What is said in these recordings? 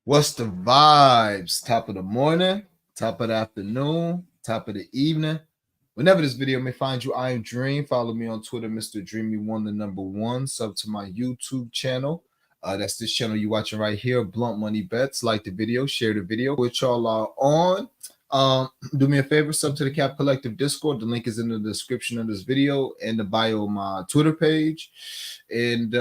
What's the vibes? Top of the morning, top of the afternoon, top of the evening. Whenever this video may find you, I am Dream. Follow me on Twitter, Mr. Dreamy1, the number one. Sub to my YouTube channel. That's this channel you watching right here, Blunt Money Bets. Like the video, share the video. Which y'all are on. Do me a favor, sub to the Cap Collective Discord. The link is in the description of this video and the bio of my Twitter page. And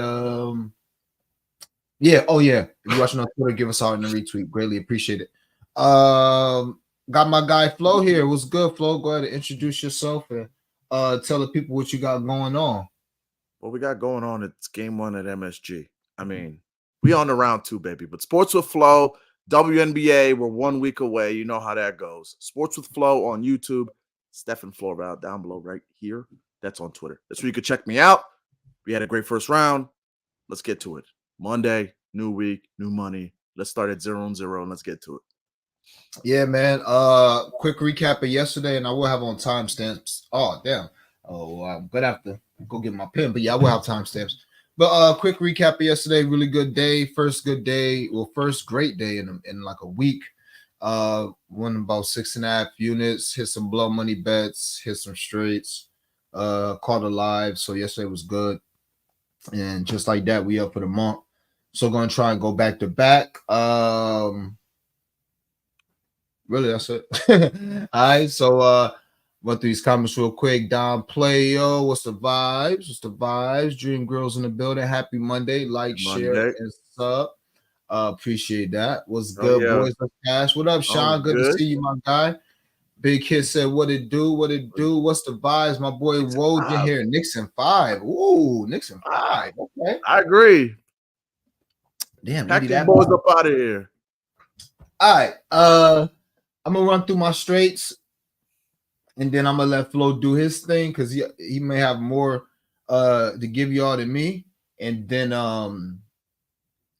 yeah, oh yeah. If you're watching on Twitter, give us a heart and a retweet. Greatly appreciate it. Got my guy Flo here. What's good, Flo? Go ahead and introduce yourself and tell the people what you got going on. What we got going on, it's game one at MSG. I mean, we on the round two, baby. But Sports with Flo, WNBA, we're 1 week away. You know how that goes. Sports with Flo on YouTube. Stefan Florval down below right here. That's on Twitter. That's where you can check me out. We had a great first round. Let's get to it. Monday, new week, new money. Let's start at 0-0 and let's get to it. Yeah, man. Quick recap of yesterday, and I will have on timestamps. Oh, damn. Oh, I'm gonna have to go get my pen, but yeah, I will have timestamps. But quick recap of yesterday. Really good day. First good day. Well, first great day in like a week. Won about 6.5 units. Hit some blow money bets. Hit some straights. Caught a live. So yesterday was good. And just like that, we up for the month. So gonna try and go back to back. Really, that's it. All right, so went through these comments real quick. Don Play, yo, what's the vibes? What's the vibes? Dream Girls in the building. Happy Monday. Like, share, and sub. Appreciate that. What's good, boys of cash? What up, Sean? Good to see you, my guy. Big Kid said, what it do? What it do? What's the vibes? My boy Woj in here. Nixon 5. Ooh, Nixon 5. Okay. I agree. Damn, pack these boys up out of here. All right. I'm gonna run through my straights, and then I'm gonna let Flo do his thing because he may have more to give y'all than me. And then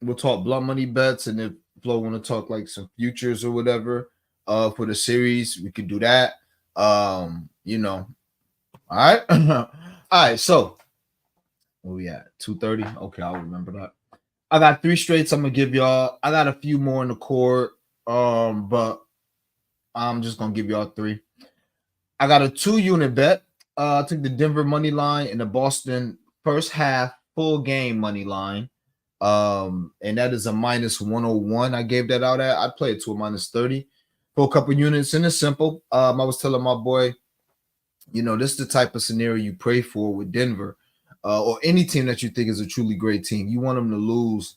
we'll talk blunt money bets, and if Flo want to talk like some futures or whatever for the series, we could do that. You know. All right. All right, so where we at? 2:30. Okay, I'll remember that. I got 3 straights I'm gonna give y'all. I got a few more in the court, but I'm just gonna give y'all 3. I got a 2-unit bet. I took the Denver money line and the Boston first half full game money line. And that is a -101. I gave that out at. I'd play it to a -30 for a couple units, and it's simple. I was telling my boy, you know, this is the type of scenario you pray for with Denver, or any team that you think is a truly great team. You want them to lose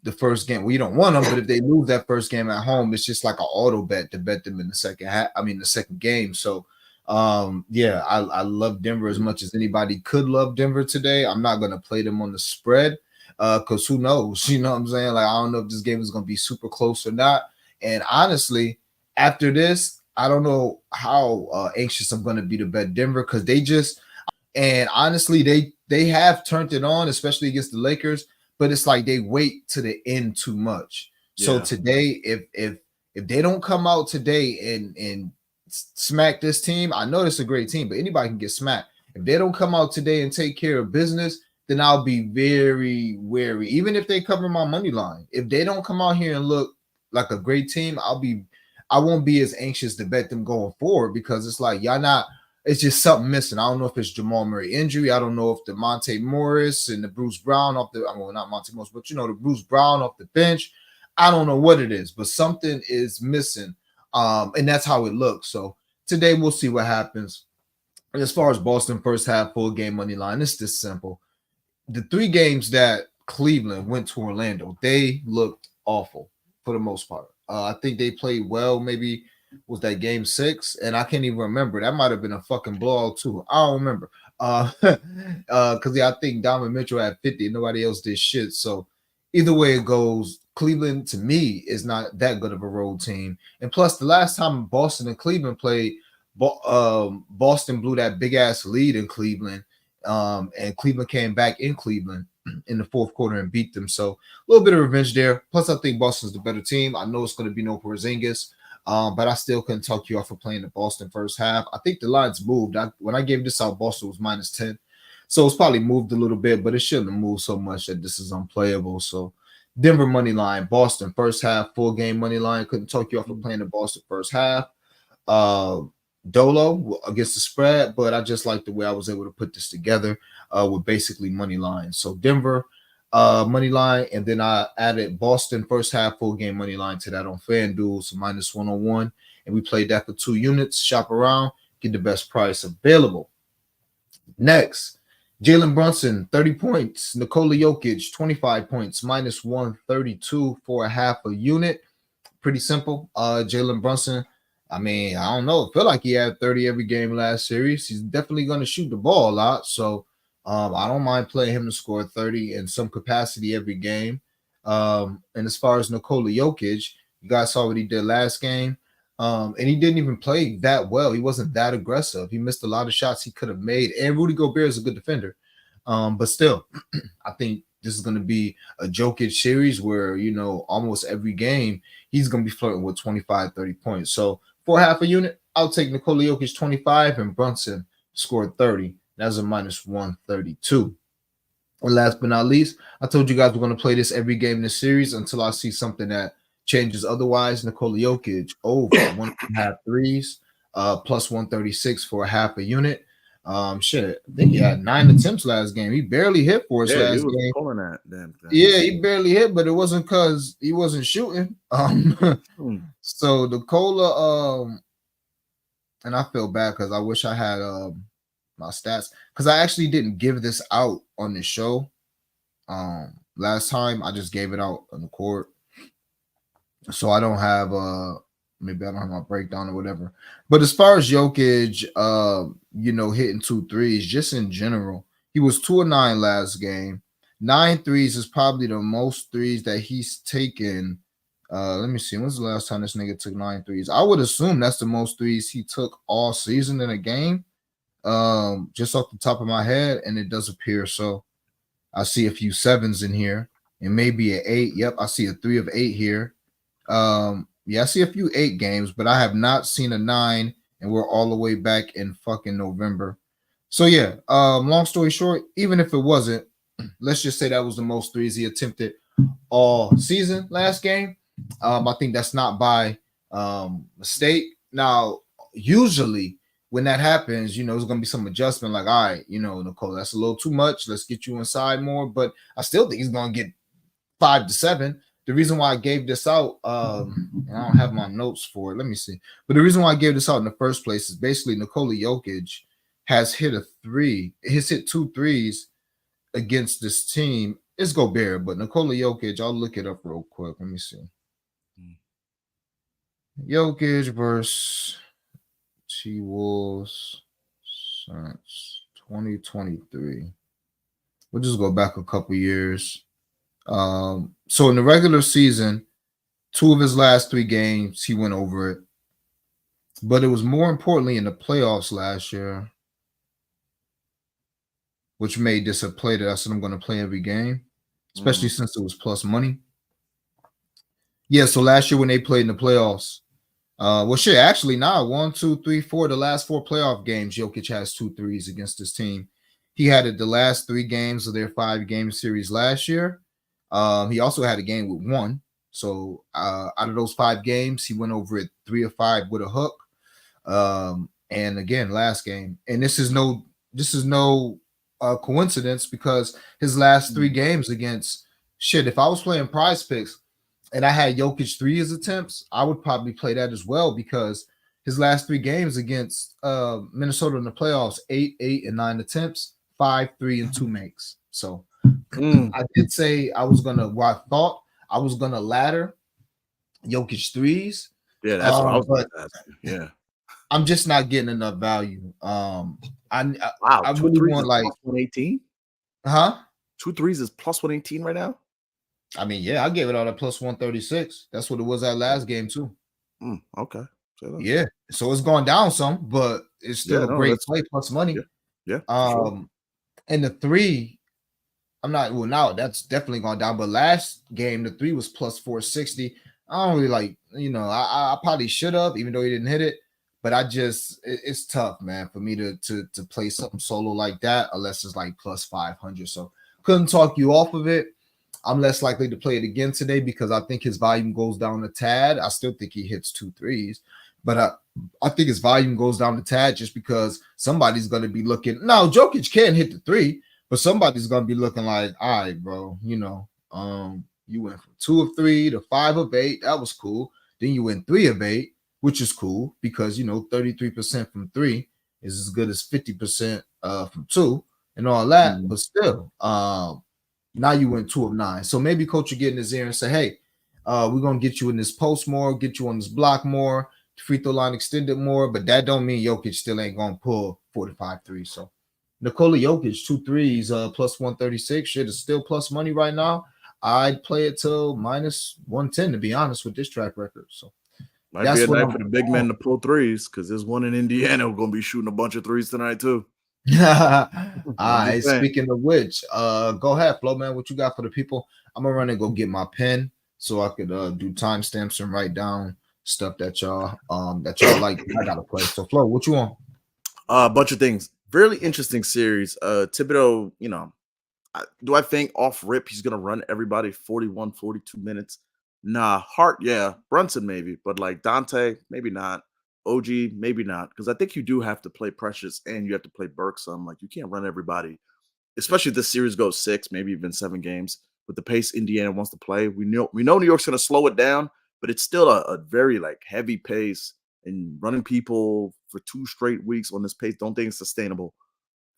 the first game. Well, you don't want them, but if they lose that first game at home, it's just like an auto bet to bet them in the second half. I mean, the second game. So, yeah, I love Denver as much as anybody could love Denver today. I'm not gonna play them on the spread, because who knows? You know what I'm saying? Like, I don't know if this game is gonna be super close or not. And honestly, after this, I don't know how anxious I'm gonna be to bet Denver because they just and honestly they have turned it on, especially against the Lakers. But it's like they wait to the end too much. So today, if they don't come out today and smack this team, I know it's a great team, but anybody can get smacked. If they don't come out today and take care of business, then I'll be very wary. Even if they cover my money line, if they don't come out here and look like a great team, I won't be as anxious to bet them going forward because it's like y'all not. It's just something missing. I don't know if it's Jamal Murray injury. I don't know if the Monte Morris and the Bruce Brown off the, well, not Monte Morris, but you know, the Bruce Brown off the bench. I don't know what it is, but something is missing. And that's how it looks. So today we'll see what happens. And as far as Boston first half full game money line, it's this simple. The 3 games that Cleveland went to Orlando, they looked awful for the most part. I think they played well, maybe was that game 6, and I can't even remember. That might have been a fucking blowout too. I don't remember. Because I think Donovan Mitchell had 50, nobody else did shit. So either way it goes, Cleveland to me is not that good of a road team. And plus, the last time Boston and Cleveland played, Boston blew that big ass lead in Cleveland, and Cleveland came back in Cleveland in the fourth quarter and beat them. So a little bit of revenge there. Plus, I think Boston's the better team. I know it's going to be no Porzingis. But I still couldn't talk you off for playing the Boston first half. I think the lines moved. When I gave this out, Boston was -10. So it's probably moved a little bit, but it shouldn't have moved so much that this is unplayable. So Denver money line, Boston first half, full game money line. Couldn't talk you off of playing the Boston first half. Uh, Dolo against the spread, but I just like the way I was able to put this together with basically money line. So Denver money line, and then I added Boston first half full game money line to that on FanDuel, so -101, and we played that for 2 units. Shop around, get the best price available. Next, Jalen Brunson, 30 points. Nikola Jokic, 25 points, -132 for a half a unit. Pretty simple. Jalen Brunson, I mean, I don't know. I feel like he had 30 every game last series. He's definitely going to shoot the ball a lot. So I don't mind playing him to score 30 in some capacity every game. And as far as Nikola Jokic, you guys saw what he did last game. And he didn't even play that well. He wasn't that aggressive. He missed a lot of shots he could have made. And Rudy Gobert is a good defender. But still, I think this is going to be a Jokic series where, almost every game he's going to be flirting with 25, 30 points. So for half a unit, I'll take Nikola Jokic 25 and Brunson scored 30. That's a -132. And last but not least, I told you guys we're going to play this every game in the series until I see something that changes otherwise. Nikola Jokic over 1.5 threes, +136 for a half a unit. Shit, I think he had 9 attempts last game. He barely hit for us last game. Pulling that damn thing. Yeah, he barely hit, but it wasn't because he wasn't shooting. So Nikola, and I feel bad because I wish I had my stats because I actually didn't give this out on the show. Last time I just gave it out on the court, so I don't have maybe I don't have my breakdown or whatever. But as far as Jokic, hitting 2 threes, just in general, he was 2 of 9 last game. 9 threes is probably the most threes that he's taken. Let me see. When's the last time this nigga took 9 threes? I would assume that's the most threes he took all season in a game. Just off the top of my head, and it does appear so. I see a few 7s in here, and maybe an 8. Yep, I see a 3 of 8 here. Yeah, I see a few 8 games, but I have not seen a 9, and we're all the way back in fucking November. So yeah, long story short, even if it wasn't, let's just say that was the most threes he attempted all season last game. I think that's not by mistake. Now, usually when that happens, there's gonna be some adjustment, like, all right, Nicole, that's a little too much. Let's get you inside more. But I still think he's gonna get 5 to 7. The reason why I gave this out, I don't have my notes for it. Let me see. But the reason why I gave this out in the first place is basically Nikola Jokic has hit a 3. He's hit 2 threes against this team. It's Gobert, but Nikola Jokic, I'll look it up real quick. Let me see. Jokic versus T-Wolves since 2023. We'll just go back a couple years. So in the regular season, 2 of his last 3 games, he went over it. But it was more importantly in the playoffs last year, which made this a play that I said I'm going to play every game, especially since it was plus money. Yeah, so last year when they played in the playoffs, actually, 1, 2, 3, 4, the last 4 playoff games, Jokic has 2 threes against this team. He had it the last 3 games of their 5-game series last year. He also had a game with 1. So out of those 5 games, he went over it 3 of 5 with a hook. And again, last game. And this is no coincidence because his last 3 games against if I was playing PrizePicks and I had Jokic 3 as attempts, I would probably play that as well because his last 3 games against Minnesota in the playoffs, 8, 8, and 9 attempts, 5, 3, and 2 makes. So I did say I thought I was gonna ladder Jokic 3s. Yeah, that's what I was going to ask you. Yeah. I'm just not getting enough value. I I really want like 118. Huh? 2 threes is plus 118 right now. I mean, yeah, I gave it all at plus 136. That's what it was at last game too. Okay. Yeah, so it's gone down some, but it's still a great play plus money. Yeah. And the 3, now that's definitely gone down. But last game, the 3 was plus 460. I don't really like, I probably should have, even though he didn't hit it. But it's tough, man, for me to play something solo like that unless it's like plus 500. So couldn't talk you off of it. I'm less likely to play it again today because I think his volume goes down a tad. I still think he hits 2 threes, but I think his volume goes down a tad just because somebody's going to be looking. Now, Jokic can hit the three, but somebody's going to be looking like, all right, bro, you went from 2 of 3 to 5 of 8. That was cool. Then you went 3 of 8, which is cool because 33% from three is as good as 50% from two and all that. Mhm. But still, now you went 2 of 9. So maybe coach will get in his ear and say, hey, we're gonna get you in this post more, get you on this block more, free throw line extended more, but that don't mean Jokic still ain't gonna pull 45 threes. So Nikola Jokic, 2 threes, plus 136. Shit is still plus money right now. I'd play it till minus 110 to be honest with this track record. So Might be that's a what night I'm for the big men to pull threes because there's one in Indiana who's gonna be shooting a bunch of threes tonight too. All I'm right. just saying. Speaking of which, go ahead, Flo, man. What you got for the people? I'm gonna run and go get my pen so I could do timestamps and write down stuff that y'all like. I gotta play. So, Flo, what you want? A bunch of things. Really interesting series. Thibodeau, do I think off rip he's gonna run everybody 41, 42 minutes? Nah, Hart, yeah, Brunson maybe, but like Dante, maybe not. OG, maybe not. Because I think you do have to play Precious and you have to play Burke some. Like you can't run everybody, especially if this series goes 6, maybe even 7 games. With the pace Indiana wants to play, we know New York's gonna slow it down, but it's still a very like heavy pace and running people for 2 straight weeks on this pace. Don't think it's sustainable.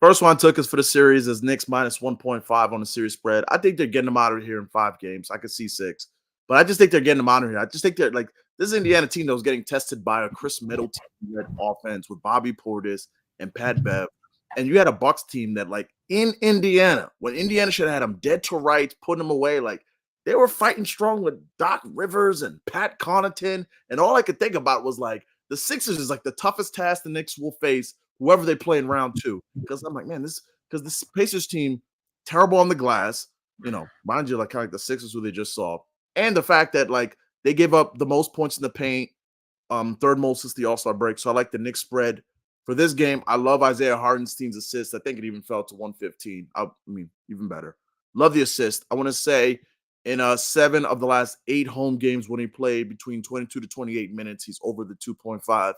First one I took is for the series is Knicks minus 1.5 on the series spread. I think they're getting them out of here in 5 games. I could see 6, but I just think they're getting them out of here. I just think they're like this Indiana team that was getting tested by a Chris Middleton led offense with Bobby Portis and Pat Bev. And you had a Bucks team that, like, in Indiana, when Indiana should have had them dead to rights, putting them away, like they were fighting strong with Doc Rivers and Pat Connaughton. And all I could think about was like the Sixers is like the toughest task the Knicks will face whoever they play in round 2. Because I'm like, man, this Pacers team, terrible on the glass, mind you, like kind of like the Sixers who they just saw. And the fact that like they gave up the most points in the paint, third most since the All-Star break. So I like the Knicks spread. For this game, I love Isaiah Hardenstein's assist. I think it even fell to 115. I mean, even better. Love the assist. I want to say in 7 of the last 8 home games when he played between 22 to 28 minutes, he's over the 2.5.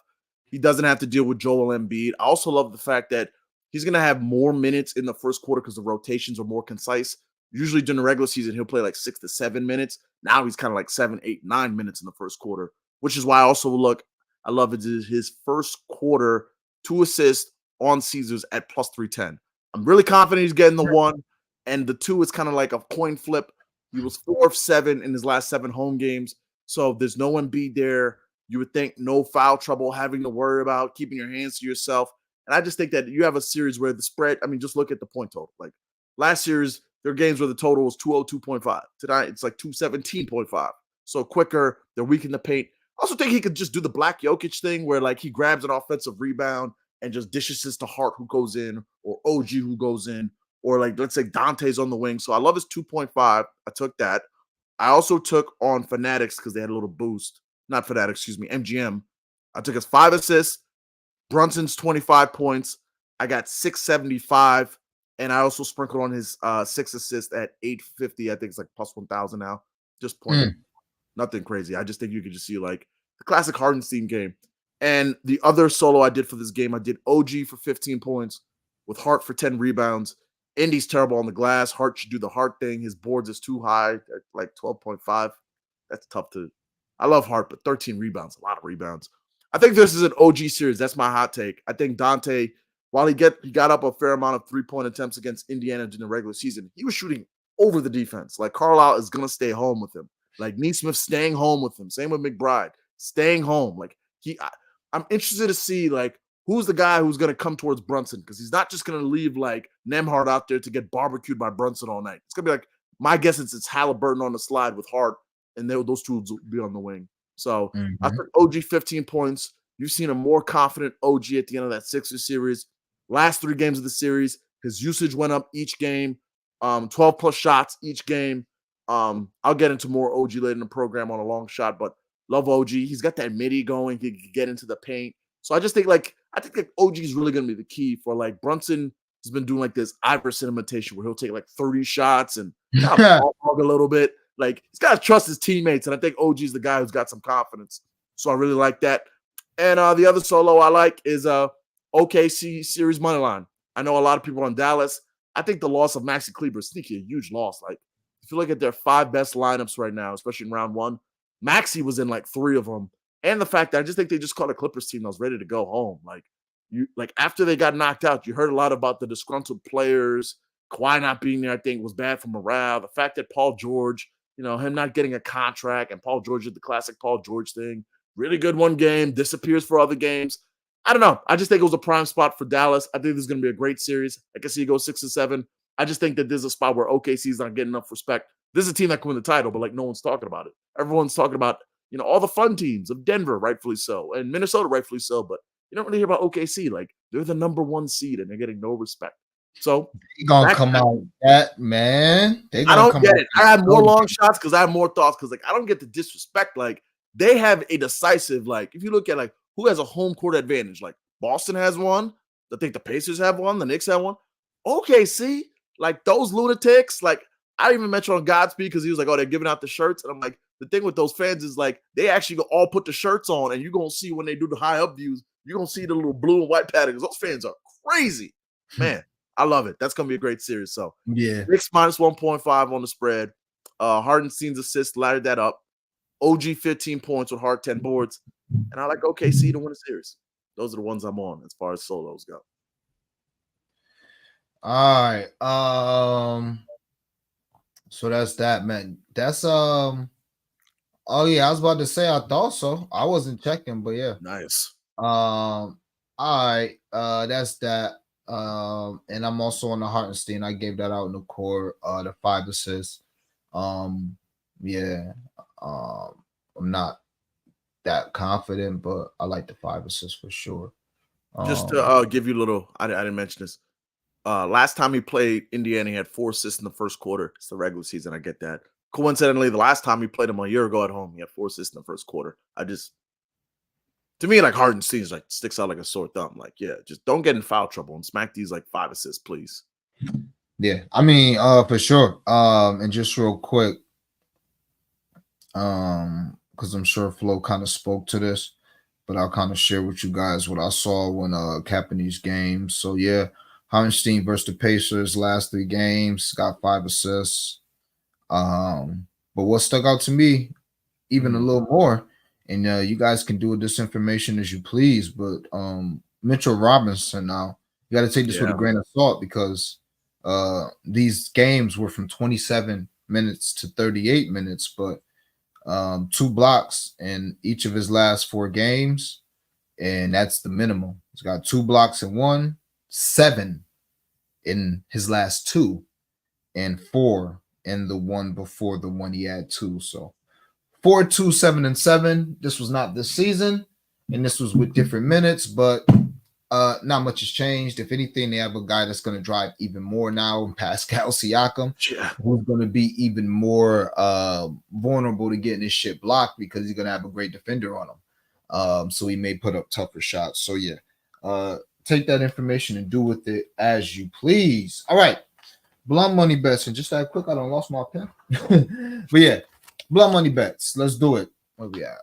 He doesn't have to deal with Joel Embiid. I also love the fact that he's going to have more minutes in the first quarter because the rotations are more concise. Usually during the regular season, he'll play like 6 to 7 minutes. Now he's kind of like 7, 8, 9 minutes in the first quarter, which is why I love it. His first quarter 2 assists on Caesars at plus 310. I'm really confident he's getting the 1, and the 2 is kind of like a coin flip. He was 4 of 7 in his last 7 home games. So there's no Embiid there. You would think no foul trouble having to worry about keeping your hands to yourself. And I just think that you have a series where the spread, I mean, just look at the point total. Like last series, there are games where the total was 202.5. Tonight, it's like 217.5. So quicker, they're weak in the paint. I also think he could just do the Black Jokic thing where like he grabs an offensive rebound and just dishes this to Hart who goes in, or OG who goes in, or like let's say Dante's on the wing. So I love his 2.5. I took that. I also took on Fanatics because they had a little boost. Not Fanatics, excuse me, MGM. I took his 5 assists, Brunson's 25 points. I got 675. And I also sprinkled on his 6 assists at 850. I think it's like plus 1,000 now. Just point. Nothing crazy. I just think you could just see like the classic Hardenstein game. And the other solo I did for this game, I did OG for 15 points with Hart for 10 rebounds. Indy's terrible on the glass. Hart should do the Hart thing. His boards is too high at like 12.5. That's tough to. I love Hart, but 13 rebounds, a lot of rebounds. I think this is an OG series. That's my hot take. I think Dante, while he got up a fair amount of 3-point attempts against Indiana during the regular season, he was shooting over the defense. Like Carlisle is going to stay home with him. Like Neesmith staying home with him. Same with McBride, staying home. Like I'm interested to see like who's the guy who's going to come towards Brunson, because he's not just going to leave like Nemhart out there to get barbecued by Brunson all night. It's going to be like, my guess is it's Halliburton on the slide with Hart, and those two will be on the wing. So I took OG 15 points. You've seen a more confident OG at the end of that Sixers series. Last 3 games of the series, his usage went up each game, 12 plus shots each game. I'll get into more OG later in the program on a long shot, but love OG. He's got that midi going. He can get into the paint. So I think OG is really going to be the key for like Brunson. has been doing like this Iverson imitation where he'll take like 30 shots and kind of ball hog a little bit. Like he's got to trust his teammates, and I think OG's the guy who's got some confidence. So I really like that. And the other solo I like is OKC series money line. I know a lot of people on Dallas. I think the loss of Maxi Kleber is a huge loss. Like if you look at their 5 best lineups right now, especially in round 1, Maxi was in like 3 of them. And the fact that I just think they just caught a Clippers team that was ready to go home. Like after they got knocked out, you heard a lot about the disgruntled players. Kawhi not being there, I think, was bad for morale. The fact that Paul George, him not getting a contract, and Paul George did the classic Paul George thing. Really good one game, disappears for other games. I don't know. I just think it was a prime spot for Dallas. I think this is going to be a great series. I can see it go 6-7. I just think that there's a spot where OKC is not getting enough respect. This is a team that can win the title, but like no one's talking about it. Everyone's talking about, all the fun teams of Denver, rightfully so, and Minnesota, rightfully so, but you don't really hear about OKC. Like they're the number 1 seed and they're getting no respect. So they gonna come out that man. I don't get it. I have more long shots because I have more thoughts because like I don't get the disrespect. Like they have a decisive, like if you look at like who has a home court advantage, like Boston has one. I think the Pacers have one. The Knicks have one. OKC, like those lunatics, like I even mentioned on Godspeed because he was like, oh, they're giving out the shirts. And I'm like, the thing with those fans is like they actually all put the shirts on, and you're gonna see when they do the high up views, you're gonna see the little blue and white patterns. Those fans are crazy. Man, I love it. That's gonna be a great series. So yeah. Knicks minus 1.5 on the spread. Hardenstein's assist laddered that up. OG 15 points with Hart 10 boards. And I like OKC to win a series. Those are the ones I'm on as far as solos go. All right. So that's that, man. That's oh yeah, I was about to say I thought so. I wasn't checking, but yeah. Nice. All right. That's that. And I'm also on the Hartenstein. I gave that out in the core, the 5 assists. Yeah. I'm not that confident, but I like the 5 assists for sure. Just to give you a little, I didn't mention this. Last time he played Indiana, he had 4 assists in the first quarter. It's the regular season. I get that. Coincidentally, the last time he played him a year ago at home, he had 4 assists in the first quarter. To me, like Hardenstein's like sticks out like a sore thumb. Like, yeah, just don't get in foul trouble and smack these like 5 assists, please. Yeah, I mean, for sure. And just real quick, because I'm sure Flo kind of spoke to this, but I'll kind of share with you guys what I saw when capping these games. So yeah, Hartenstein versus the Pacers last 3 games got 5 assists. But what stuck out to me even a little more, and you guys can do with this information as you please, but Mitchell Robinson, now you got to take this with a grain of salt because these games were from 27 minutes to 38 minutes, but 2 blocks in each of his last 4 games, and that's the minimum. He's got 2 blocks in 1, 7 in his last 2, and 4 in the one before the one he had 2. So 4, 2, 7, and 7. This was not this season, and this was with different minutes, but not much has changed. If anything, they have a guy that's going to drive even more now, Pascal Siakam, who's going to be even more vulnerable to getting his shit blocked because he's going to have a great defender on him. So he may put up tougher shots. So yeah, take that information and do with it as you please. All right, blunt money bets, and just that quick, I don't lost my pen, but yeah. Blood money bets. Let's do it. Where we at?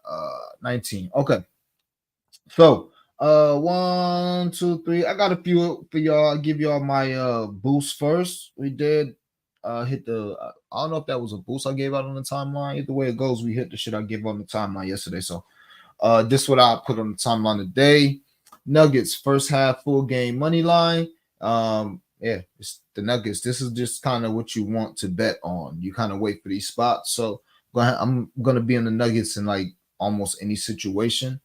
19. Okay. So 1, 2, 3. I got a few for y'all. I'll give y'all my boost first. We did hit the I don't know if that was a boost I gave out on the timeline. Either way it goes, we hit the shit I gave on the timeline yesterday. So this is what I put on the timeline today. Nuggets first half full game money line. Yeah, it's the Nuggets. This is just kind of what you want to bet on. You kind of wait for these spots. So I'm gonna be in the Nuggets in like almost any situation,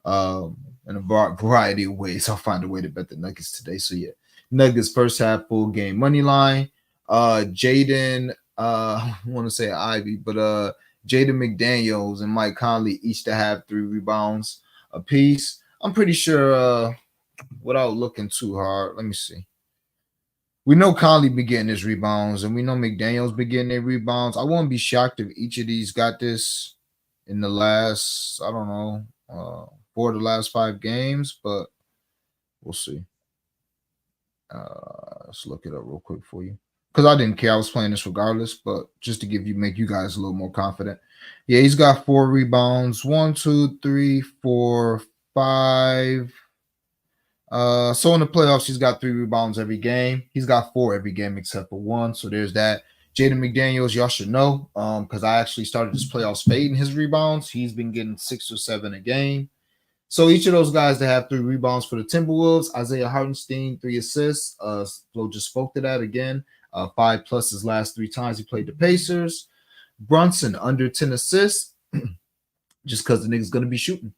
in a variety of ways. I'll find a way to bet the Nuggets today. So yeah, Nuggets first half full game money line. Jaden, I want to say Ivy, but Jaden McDaniels and Mike Conley each to have 3 rebounds apiece. I'm pretty sure, without looking too hard, let me see. We know Conley be getting his rebounds, and we know McDaniels be getting their rebounds. I won't be shocked if each of these got this in the last, I don't know, 4 of the last 5 games, but we'll see. Let's look it up real quick for you. Because I didn't care. I was playing this regardless, but just to make you guys a little more confident. Yeah, he's got 4 rebounds. 1, 2, 3, 4, 5. So in the playoffs, he's got 3 rebounds every game. He's got 4 every game except for 1. So there's that. Jaden McDaniels, y'all should know, because I actually started this playoffs fading his rebounds. He's been getting 6 or 7 a game. So each of those guys that have 3 rebounds for the Timberwolves, Isaiah Hartenstein, 3 assists. Flo just spoke to that again. 5 plus his last 3 times he played the Pacers. Brunson under 10 assists, just because the nigga's gonna be shooting.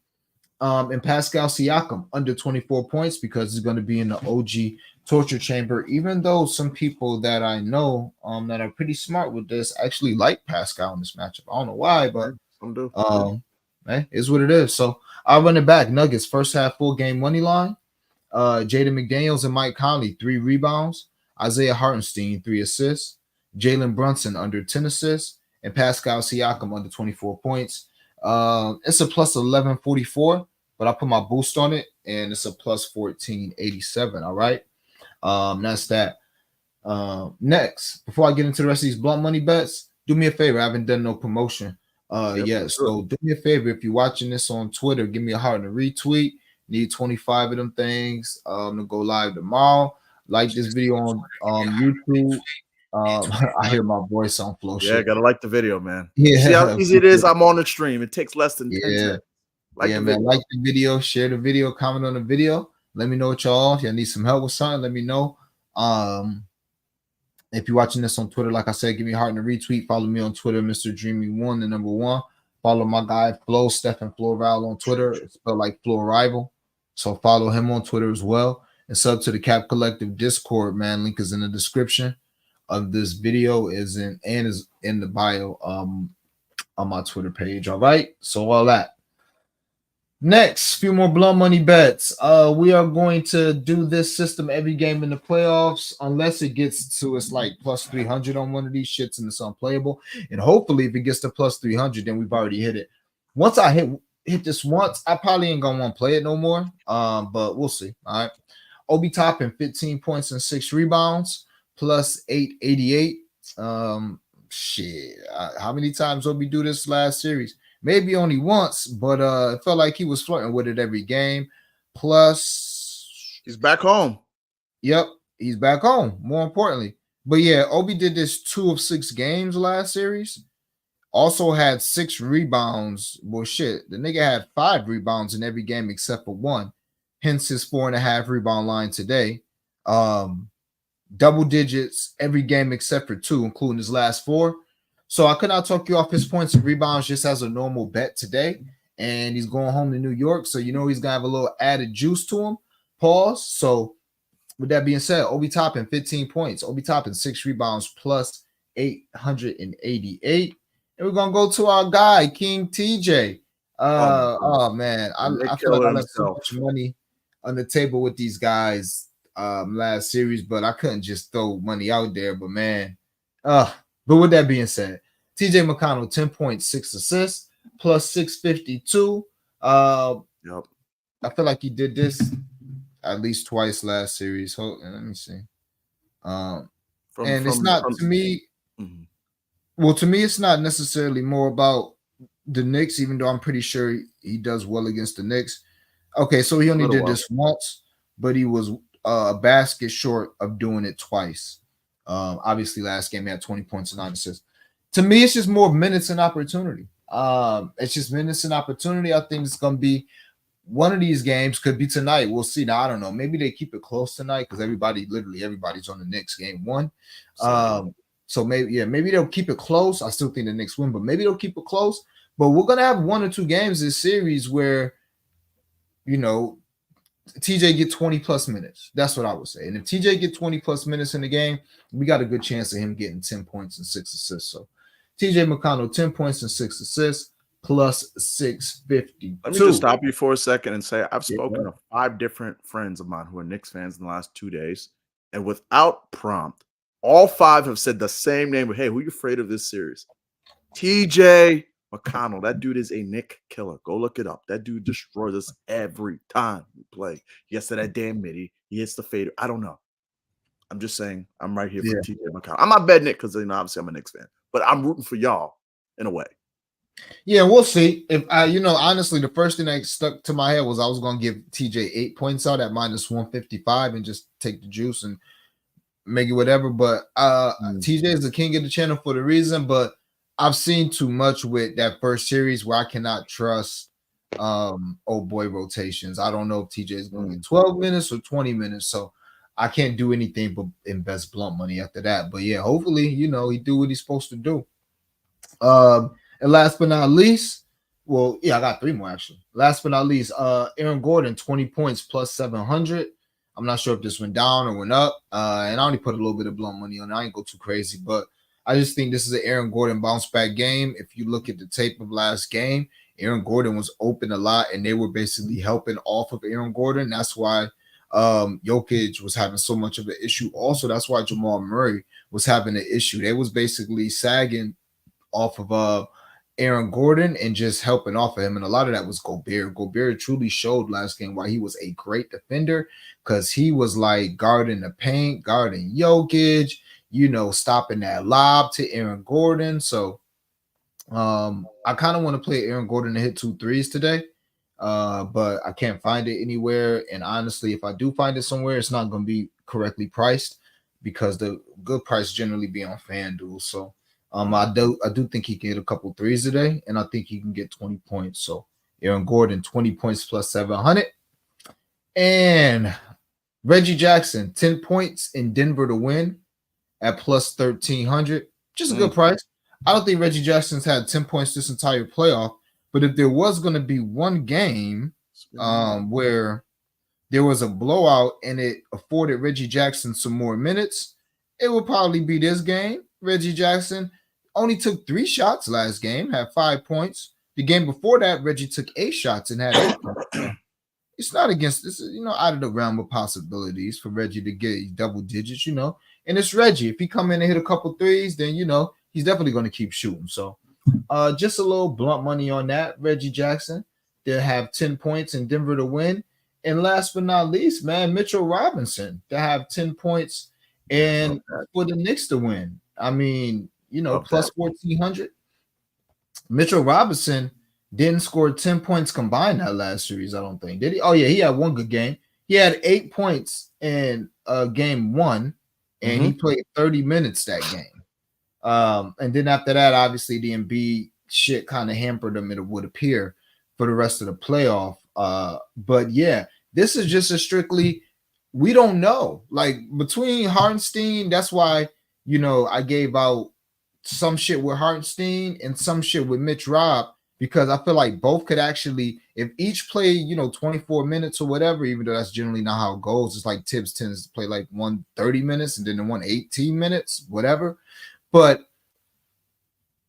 And Pascal Siakam under 24 points because he's going to be in the OG torture chamber. Even though some people that I know that are pretty smart with this actually like Pascal in this matchup. I don't know why, but Some do. it's what it is. So I'll run it back. Nuggets first half full game money line. Jaden McDaniels and Mike Conley 3 rebounds. Isaiah Hartenstein 3 assists. Jalen Brunson under 10 assists, and Pascal Siakam under 24 points. It's a plus 1144, but I put my boost on it, and it's a plus 1487. All right. That's that. Next, before I get into the rest of these blunt money bets, do me a favor. I haven't done no promotion yet. So do me a favor. If you're watching this on Twitter, give me a heart and a retweet. Need 25 of them things to go live tomorrow. Like this video on YouTube. I hear my voice on flow. Yeah, shit. gotta like the video, man. Yeah, see how easy it is. I'm on the stream. It takes less than 10 seconds. Like the video, share the video, comment on the video. Let me know what y'all need some help with something. Let me know. If you're watching this on Twitter, like I said, give me a heart and a retweet. Follow me on Twitter, Mr. Dreamy1, the number 1. Follow my guy Flo, Stephen Floral on Twitter. It's spelled like Flo Rival. So follow him on Twitter as well. And sub to the Cap Collective Discord, man. Link is in the description of this video, is in the bio on my Twitter page. All right. So all that. Next, few more blunt money bets. We are going to do this system every game in the playoffs, unless it gets to it's like plus 300 on one of these shits and it's unplayable. And hopefully, if it gets to plus 300, then we've already hit it. Once I hit this once, I probably ain't gonna want to play it no more. But we'll see. All right. Obi Toppin, 15 points and 6 rebounds, plus 888. Shit. How many times Obi do this last series? Maybe only once, but it felt like he was flirting with it every game. Plus, he's back home. Yep, he's back home. More importantly, but yeah, Obi did this 2 of 6 games last series. Also had 6 rebounds. Well, shit, the nigga had 5 rebounds in every game except for 1. Hence his 4.5 rebound line today. Double digits every game except for 2, including his last 4. So I could not talk you off his points and rebounds just as a normal bet today. And he's going home to New York. So, he's going to have a little added juice to him. Pause. So with that being said, Obi Toppin, 15 points. Obi Toppin, 6 rebounds, plus 888. And we're going to go to our guy, King TJ. Man. I feel like I left so much money on the table with these guys last series, but I couldn't just throw money out there. But, man, but with that being said, TJ McConnell, 10.6 assists, plus 652. Yep. I feel like he did this at least twice last series. Hold on, let me see. It's not to me. Mm-hmm. Well, to me, it's not necessarily more about the Knicks, even though I'm pretty sure he does well against the Knicks. Okay, so he only did this once, but he was a basket short of doing it twice. Obviously, last game he had 20 points and 9 assists. To me, it's just more minutes and opportunity. It's just minutes and opportunity. I think it's going to be one of these games. Could be tonight. We'll see. Now, I don't know. Maybe they keep it close tonight because everybody's on the Knicks game 1. So maybe they'll keep it close. I still think the Knicks win, but maybe they'll keep it close. But we're going to have 1 or 2 games this series where, TJ get 20 plus minutes. That's what I would say. And if TJ get 20 plus minutes in the game, we got a good chance of him getting 10 points and 6 assists. So TJ McConnell, 10 points and 6 assists, plus 650. Let me just stop you for a second and say I've spoken to 5 different friends of mine who are Knicks fans in the last 2 days. And without prompt, all 5 have said the same name. But hey, who are you afraid of this series? TJ McConnell. That dude is a Nick killer. Go look it up. That dude destroys us every time we play. He gets to that damn midi. He hits the fader. I don't know. I'm just saying I'm right here for Yeah. TJ McConnell. I'm not betting it because obviously I'm a Knicks fan, but I'm rooting for y'all in a way. Yeah, we'll see. If I, honestly, the first thing that stuck to my head was I was going to give TJ 8 points out at -155 and just take the juice and make it whatever. But TJ is the king of the channel for the reason. But I've seen too much with that first series where I cannot trust old boy rotations. I don't know if TJ is going to get 12 minutes or 20 minutes. So I can't do anything but invest blunt money after that. But yeah, hopefully, he do what he's supposed to do. And last but not least, well, yeah, I got 3 more actually. Last but not least, Aaron Gordon, 20 points plus 700. I'm not sure if this went down or went up. And I only put a little bit of blunt money on it. I ain't go too crazy, but I just think this is an Aaron Gordon bounce back game. If you look at the tape of last game, Aaron Gordon was open a lot, and they were basically helping off of Aaron Gordon. That's why Jokic was having so much of an issue. Also, that's why Jamal Murray was having an issue. They was basically sagging off of Aaron Gordon and just helping off of him. And a lot of that was Gobert. Gobert truly showed last game why he was a great defender, because he was like guarding the paint, guarding Jokic, stopping that lob to Aaron Gordon. So I kind of want to play Aaron Gordon to hit 2 threes today. But I can't find it anywhere. And honestly, if I do find it somewhere, it's not going to be correctly priced, because the good price generally be on FanDuel. So I do think he can get a couple threes today, and I think he can get 20 points. So Aaron Gordon, 20 points plus 700. And Reggie Jackson, 10 points in Denver to win at plus 1,300. Just a good price. I don't think Reggie Jackson's had 10 points this entire playoff, but if there was going to be one game where there was a blowout and it afforded Reggie Jackson some more minutes, it would probably be this game. Reggie Jackson only took 3 shots last game, had 5 points. The game before that, Reggie took 8 shots and had 8 points. So it's not against this, out of the realm of possibilities for Reggie to get double digits, and it's Reggie. If he come in and hit a couple threes, then he's definitely going to keep shooting. So just a little blunt money on that. Reggie Jackson, they'll have 10 points in Denver to win. And last but not least, man, Mitchell Robinson to have 10 points and for the Knicks to win. I mean, plus 1,400. Mitchell Robinson didn't score 10 points combined that last series, I don't think. Did he? Oh, yeah, he had one good game. He had 8 points in game 1, and he played 30 minutes that game. And then after that, obviously, the Embiid shit kind of hampered him, it would appear, for the rest of the playoff. But, yeah, this is just a strictly, we don't know. Like, between Hartenstein, that's why, I gave out some shit with Hartenstein and some shit with Mitch Rob, because I feel like both could actually, if each play, 24 minutes or whatever, even though that's generally not how it goes. It's like Tibbs tends to play like 130 minutes and then the 118 minutes, whatever. But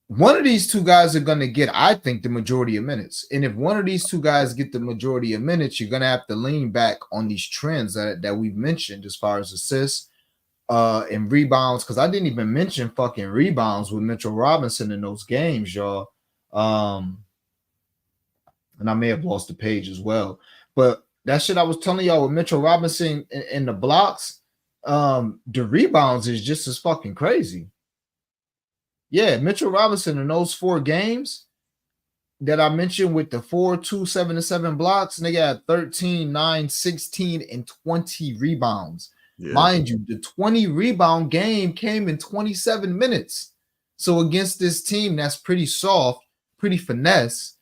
one of these two guys are going to get, I think, the majority of minutes. And if one of these two guys get the majority of minutes, you're going to have to lean back on these trends that we've mentioned as far as assists and rebounds, because I didn't even mention fucking rebounds with Mitchell Robinson in those games, y'all. And I may have lost the page as well. But that shit I was telling y'all with Mitchell Robinson in the blocks, the rebounds is just as fucking crazy. Yeah, Mitchell Robinson in those 4 games that I mentioned with the 4, 2, 7, and 7 blocks, and they got 13, 9, 16, and 20 rebounds. Yeah. Mind you, the 20 rebound game came in 27 minutes. So against this team that's pretty soft, pretty finesse,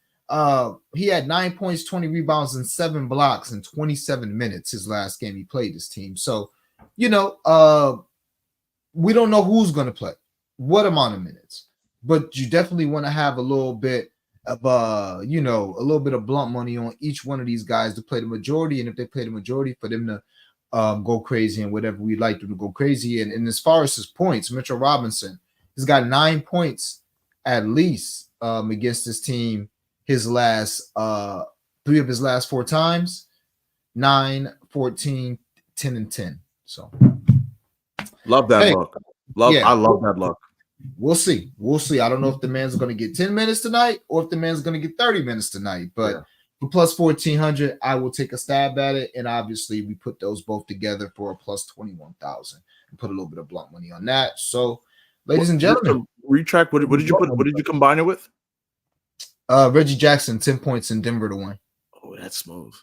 he had 9 points, 20 rebounds, and 7 blocks in 27 minutes his last game he played this team. So, we don't know who's going to play, what amount of minutes, but you definitely want to have a little bit of a little bit of blunt money on each one of these guys to play the majority, and if they play the majority, for them to go crazy and whatever we'd like them to go crazy. And as far as his points, Mitchell Robinson has got 9 points at least against this team. His last 3 of his last 4 times, 9, 14, 10, and 10. So love that look. I love that look. We'll see. I don't know if the man's going to get 10 minutes tonight or if the man's going to get 30 minutes tonight. But for plus 1,400, I will take a stab at it. And obviously, we put those both together for a plus 21,000 and put a little bit of blunt money on that. So, ladies and Just gentlemen, to retract, what did you put? What did you combine it with? Reggie Jackson, 10 points in Denver to win. Oh, that's smooth.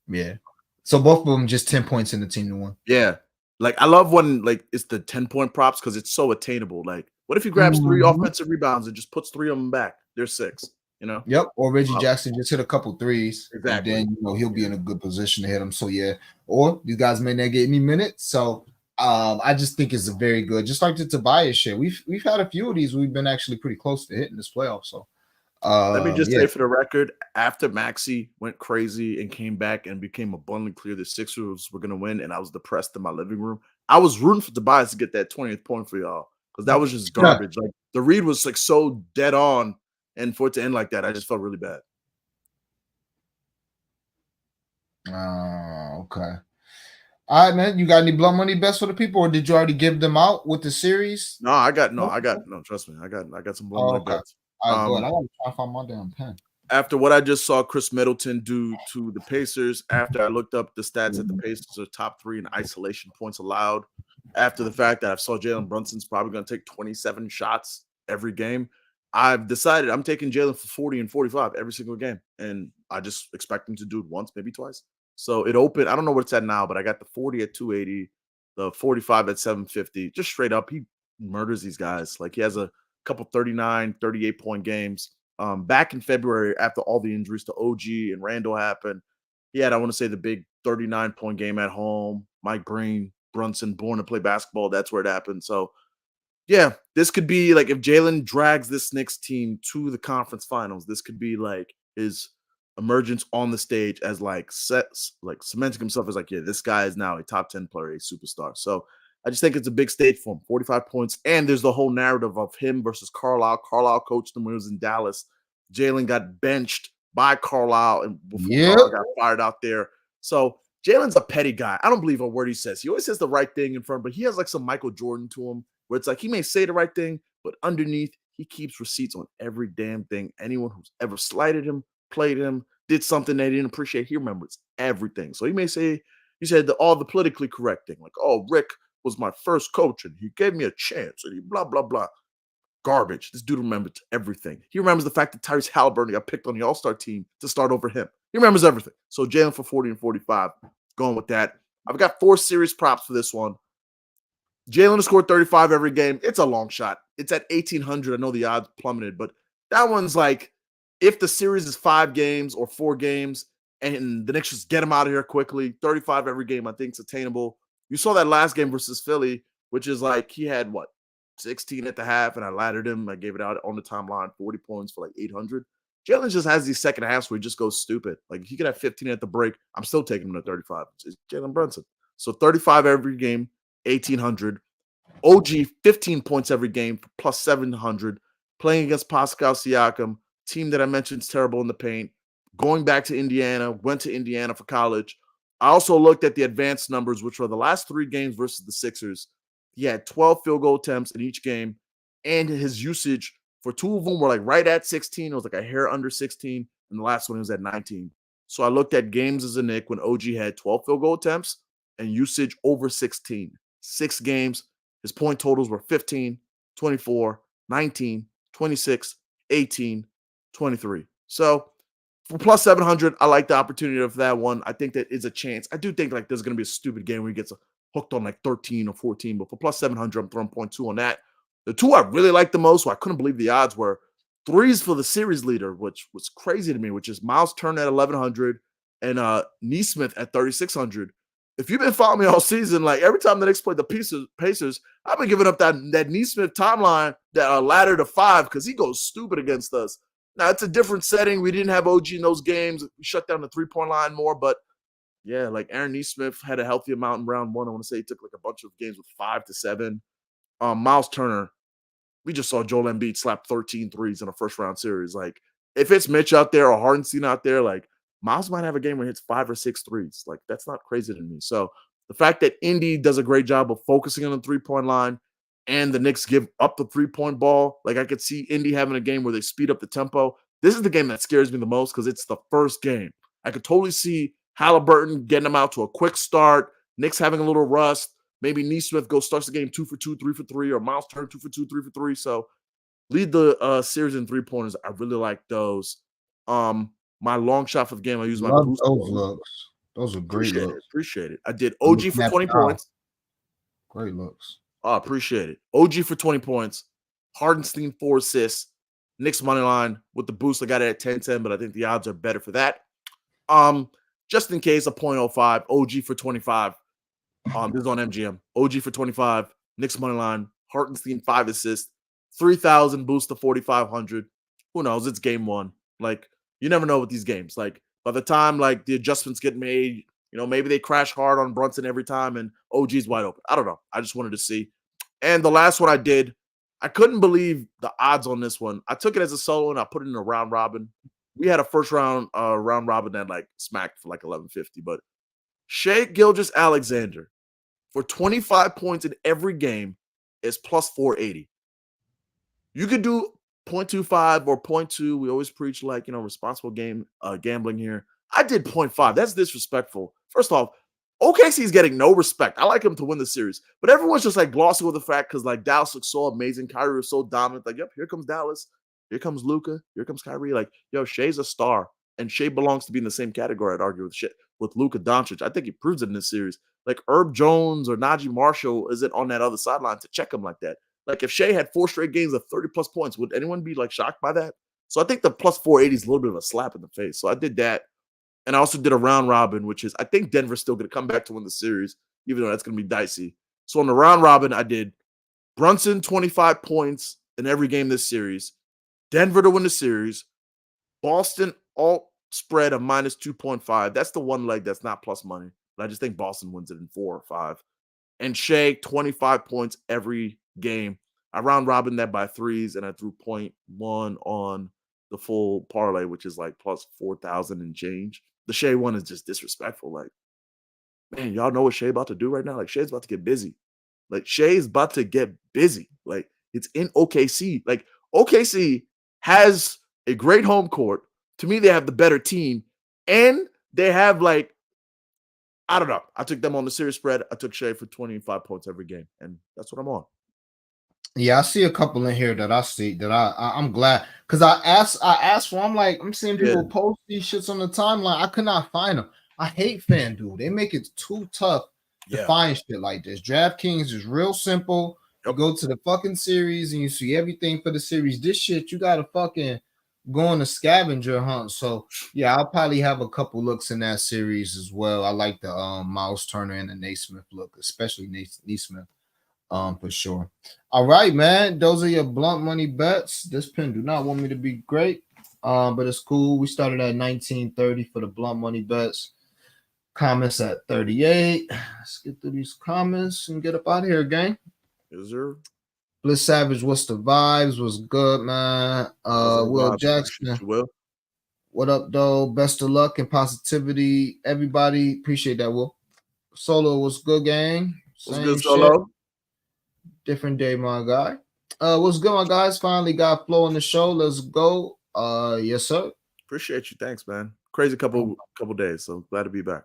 Yeah. So both of them just 10 points in the team to win. Yeah. Like I love when like it's the 10-point props because it's so attainable. Like, what if he grabs 3 offensive rebounds and just puts 3 of them back? There's 6, you know? Yep. Or Reggie Jackson just hit a couple threes. Exactly. And then he'll be in a good position to hit them. So yeah. Or these guys may not get any minutes. So I just think it's a very good, just like the Tobias shit. We've had a few of these. We've been actually pretty close to hitting this playoff. So let me just say for the record, after Maxey went crazy and came back and became abundantly clear the Sixers were going to win, and I was depressed in my living room, I was rooting for Tobias to get that 20th point for y'all because that was just garbage. Like the read was like so dead on, and for it to end like that, I just felt really bad. Okay. All right, man. You got any blunt money bets for the people, or did you already give them out with the series? No, I got no. Trust me, I got some blunt money bets. All right, good. I gotta try to find my damn pen. After what I just saw Chris Middleton do to the Pacers, after I looked up the stats that the Pacers are top 3 in isolation points allowed, after the fact that I saw Jalen Brunson's probably going to take 27 shots every game, I've decided I'm taking Jalen for 40 and 45 every single game. And I just expect him to do it once, maybe twice. So it opened. I don't know what it's at now, but I got the 40 at 280, the 45 at 750. Just straight up, he murders these guys. Like he has a couple 39, 38-point games. Back in February, after all the injuries to OG and Randall happened, he had, I want to say, the big 39-point game at home. Mike Brunson, born to play basketball. That's where it happened. So, yeah, this could be like if Jalen drags this Knicks team to the conference finals, this could be like his emergence on the stage as like cementing himself as like, yeah, this guy is now a top 10 player, a superstar. So I just think it's a big stage for him, 45 points. And there's the whole narrative of him versus Carlisle. Carlisle coached him when he was in Dallas. Jalen got benched by Carlisle and before Carlisle got fired out there. So Jalen's a petty guy. I don't believe a word he says. He always says the right thing in front, but he has like some Michael Jordan to him where it's like he may say the right thing, but underneath he keeps receipts on every damn thing. Anyone who's ever slighted him, played him, did something they didn't appreciate, he remembers everything. So he may say, he said all the politically correct thing, like, oh, Rick was my first coach and he gave me a chance and he blah, blah, blah. Garbage. This dude remembers everything. He remembers the fact that Tyrese Halliburton got picked on the All-Star team to start over him. He remembers everything. So Jalen for 40 and 45, going with that. I've got 4 series props for this one. Jalen to score 35 every game. It's a long shot. It's at 1,800. I know the odds plummeted, but that one's like, if the series is 5 games or 4 games and the Knicks just get him out of here quickly, 35 every game, I think it's attainable. You saw that last game versus Philly, which is like he had, 16 at the half, and I laddered him. I gave it out on the timeline, 40 points for like 800. Jalen just has these second halves where he just goes stupid. Like he could have 15 at the break. I'm still taking him to 35. It's Jalen Brunson. So 35 every game, 1,800. OG, 15 points every game, plus 700. Playing against Pascal Siakam, team that I mentioned is terrible in the paint. Going back to Indiana, went to Indiana for college. I also looked at the advanced numbers, which were the last 3 games versus the Sixers. He had 12 field goal attempts in each game, and his usage for 2 of them were like right at 16. It was like a hair under 16, and the last one was at 19. So I looked at games as a Knick when OG had 12 field goal attempts and usage over 16. 6 games, his point totals were 15, 24, 19, 26, 18, 23. So for plus 700, I like the opportunity of that one. I think that is a chance. I do think like there's going to be a stupid game where he gets hooked on like 13 or 14, but for plus 700, I'm throwing 0.2 on that. The 2 I really like the most, so I couldn't believe the odds were 3s for the series leader, which was crazy to me, which is Miles Turner at 1,100 and Nesmith at 3,600. If you've been following me all season, like every time the Knicks played the Pacers, I've been giving up that Nesmith timeline, that ladder to 5, because he goes stupid against us. Now, it's a different setting. We didn't have OG in those games. We shut down the 3-point line more, but yeah, like Aaron Nesmith had a healthy amount in round 1. I want to say he took like a bunch of games with 5 to 7. Miles Turner, we just saw Joel Embiid slap 13 threes in a first-round series. Like, if it's Mitch out there or Hardenstein out there, like, Miles might have a game where he hits 5 or 6 threes. Like, that's not crazy to me. So the fact that Indy does a great job of focusing on the 3-point line and the Knicks give up the 3-point ball, like I could see Indy having a game where they speed up the tempo. This is the game that scares me the most because it's the first game. I could totally see Halliburton getting them out to a quick start, Knicks having a little rust, maybe Nesmith starts the game 2 for 2, 3 for 3, or Miles Turner 2 for 2, 3 for 3. So lead the series in 3-pointers. I really like those. My long shot for the game, I use my Love boost. those looks. Those are great looks. Appreciate it. I did I'm OG looking for at 20 the eye. points. Great looks. Oh, appreciate it. OG for 20 points. Hardenstein 4 assists. Knicks money line with the boost. I got it at 10-10, but I think the odds are better for that. Just in case, a 0.05. OG for 25. This is on MGM. OG for 25. Knicks money line. Hartenstein 5 assists. 3,000 boost to 4,500. Who knows? It's game one. Like, you never know with these games. Like, by the time like the adjustments get made, maybe they crash hard on Brunson every time and OG's wide open. I don't know. I just wanted to see. And the last one I did, I couldn't believe the odds on this one. I took it as a solo and I put it in a round robin. We had a first round robin that like smacked for like 1150, but Shai Gilgeous-Alexander for 25 points in every game is plus 480. You could do 0.25 or 0.2. We always preach like, responsible gambling here. I did 0.5. That's disrespectful. First off, OKC's getting no respect. I like him to win the series, but everyone's just like glossing over the fact because like Dallas looks so amazing. Kyrie was so dominant. Like, yep, here comes Dallas. Here comes Luka. Here comes Kyrie. Like, yo, Shai's a star, and Shai belongs to be in the same category. I'd argue with Luka Doncic. I think he proves it in this series. Like Herb Jones or Najee Marshall isn't on that other sideline to check him like that. Like if Shai had 4 straight games of 30 plus points, would anyone be like shocked by that? So I think the plus 480 is a little bit of a slap in the face. So I did that. And I also did a round robin, which is I think Denver's still going to come back to win the series, even though that's going to be dicey. So on the round robin, I did Brunson 25 points in every game this series, Denver to win the series, Boston alt spread of minus 2.5. That's the one leg that's not plus money, but I just think Boston wins it in 4 or 5. And Shai 25 points every game. I round robin that by 3s, and I threw 0.1 on the full parlay, which is like plus 4,000 and change. The Shai one is just disrespectful. Like, man, y'all know what Shai about to do right now? Like, Shai's about to get busy. Like, Shai's about to get busy. Like, it's in OKC. Like, OKC has a great home court. To me, they have the better team. And they have, like, I don't know. I took them on the series spread. I took Shai for 25 points every game. And that's what I'm on. Yeah, I see a couple in here that I see that I'm glad because I asked for. I'm seeing people post these shits on the timeline. I could not find them. I hate FanDuel. They make it too tough to find shit like this. DraftKings is real simple. You go to the fucking series and you see everything for the series. This shit you gotta fucking go on a scavenger hunt. So yeah, I'll probably have a couple looks in that series as well. I like the Miles Turner and the Naismith look, especially Naismith. For sure. All right, man. Those are your blunt money bets. This pen do not want me to be great, but it's cool. We started at 1930 for the blunt money bets. Comments at 38. Let's get through these comments and get up out of here, gang. Yes, sir. Bliss Savage, what's the vibes? What's good, man? Will Jackson. What up, though? Best of luck and positivity. Everybody, appreciate that, Will. Solo, what's good, gang? What's good, Solo? Shit. Different day, my guy. What's good, my guys? Finally got Flo on the show. Let's go. Yes, sir. Appreciate you. Thanks, man. Crazy couple days. So glad to be back.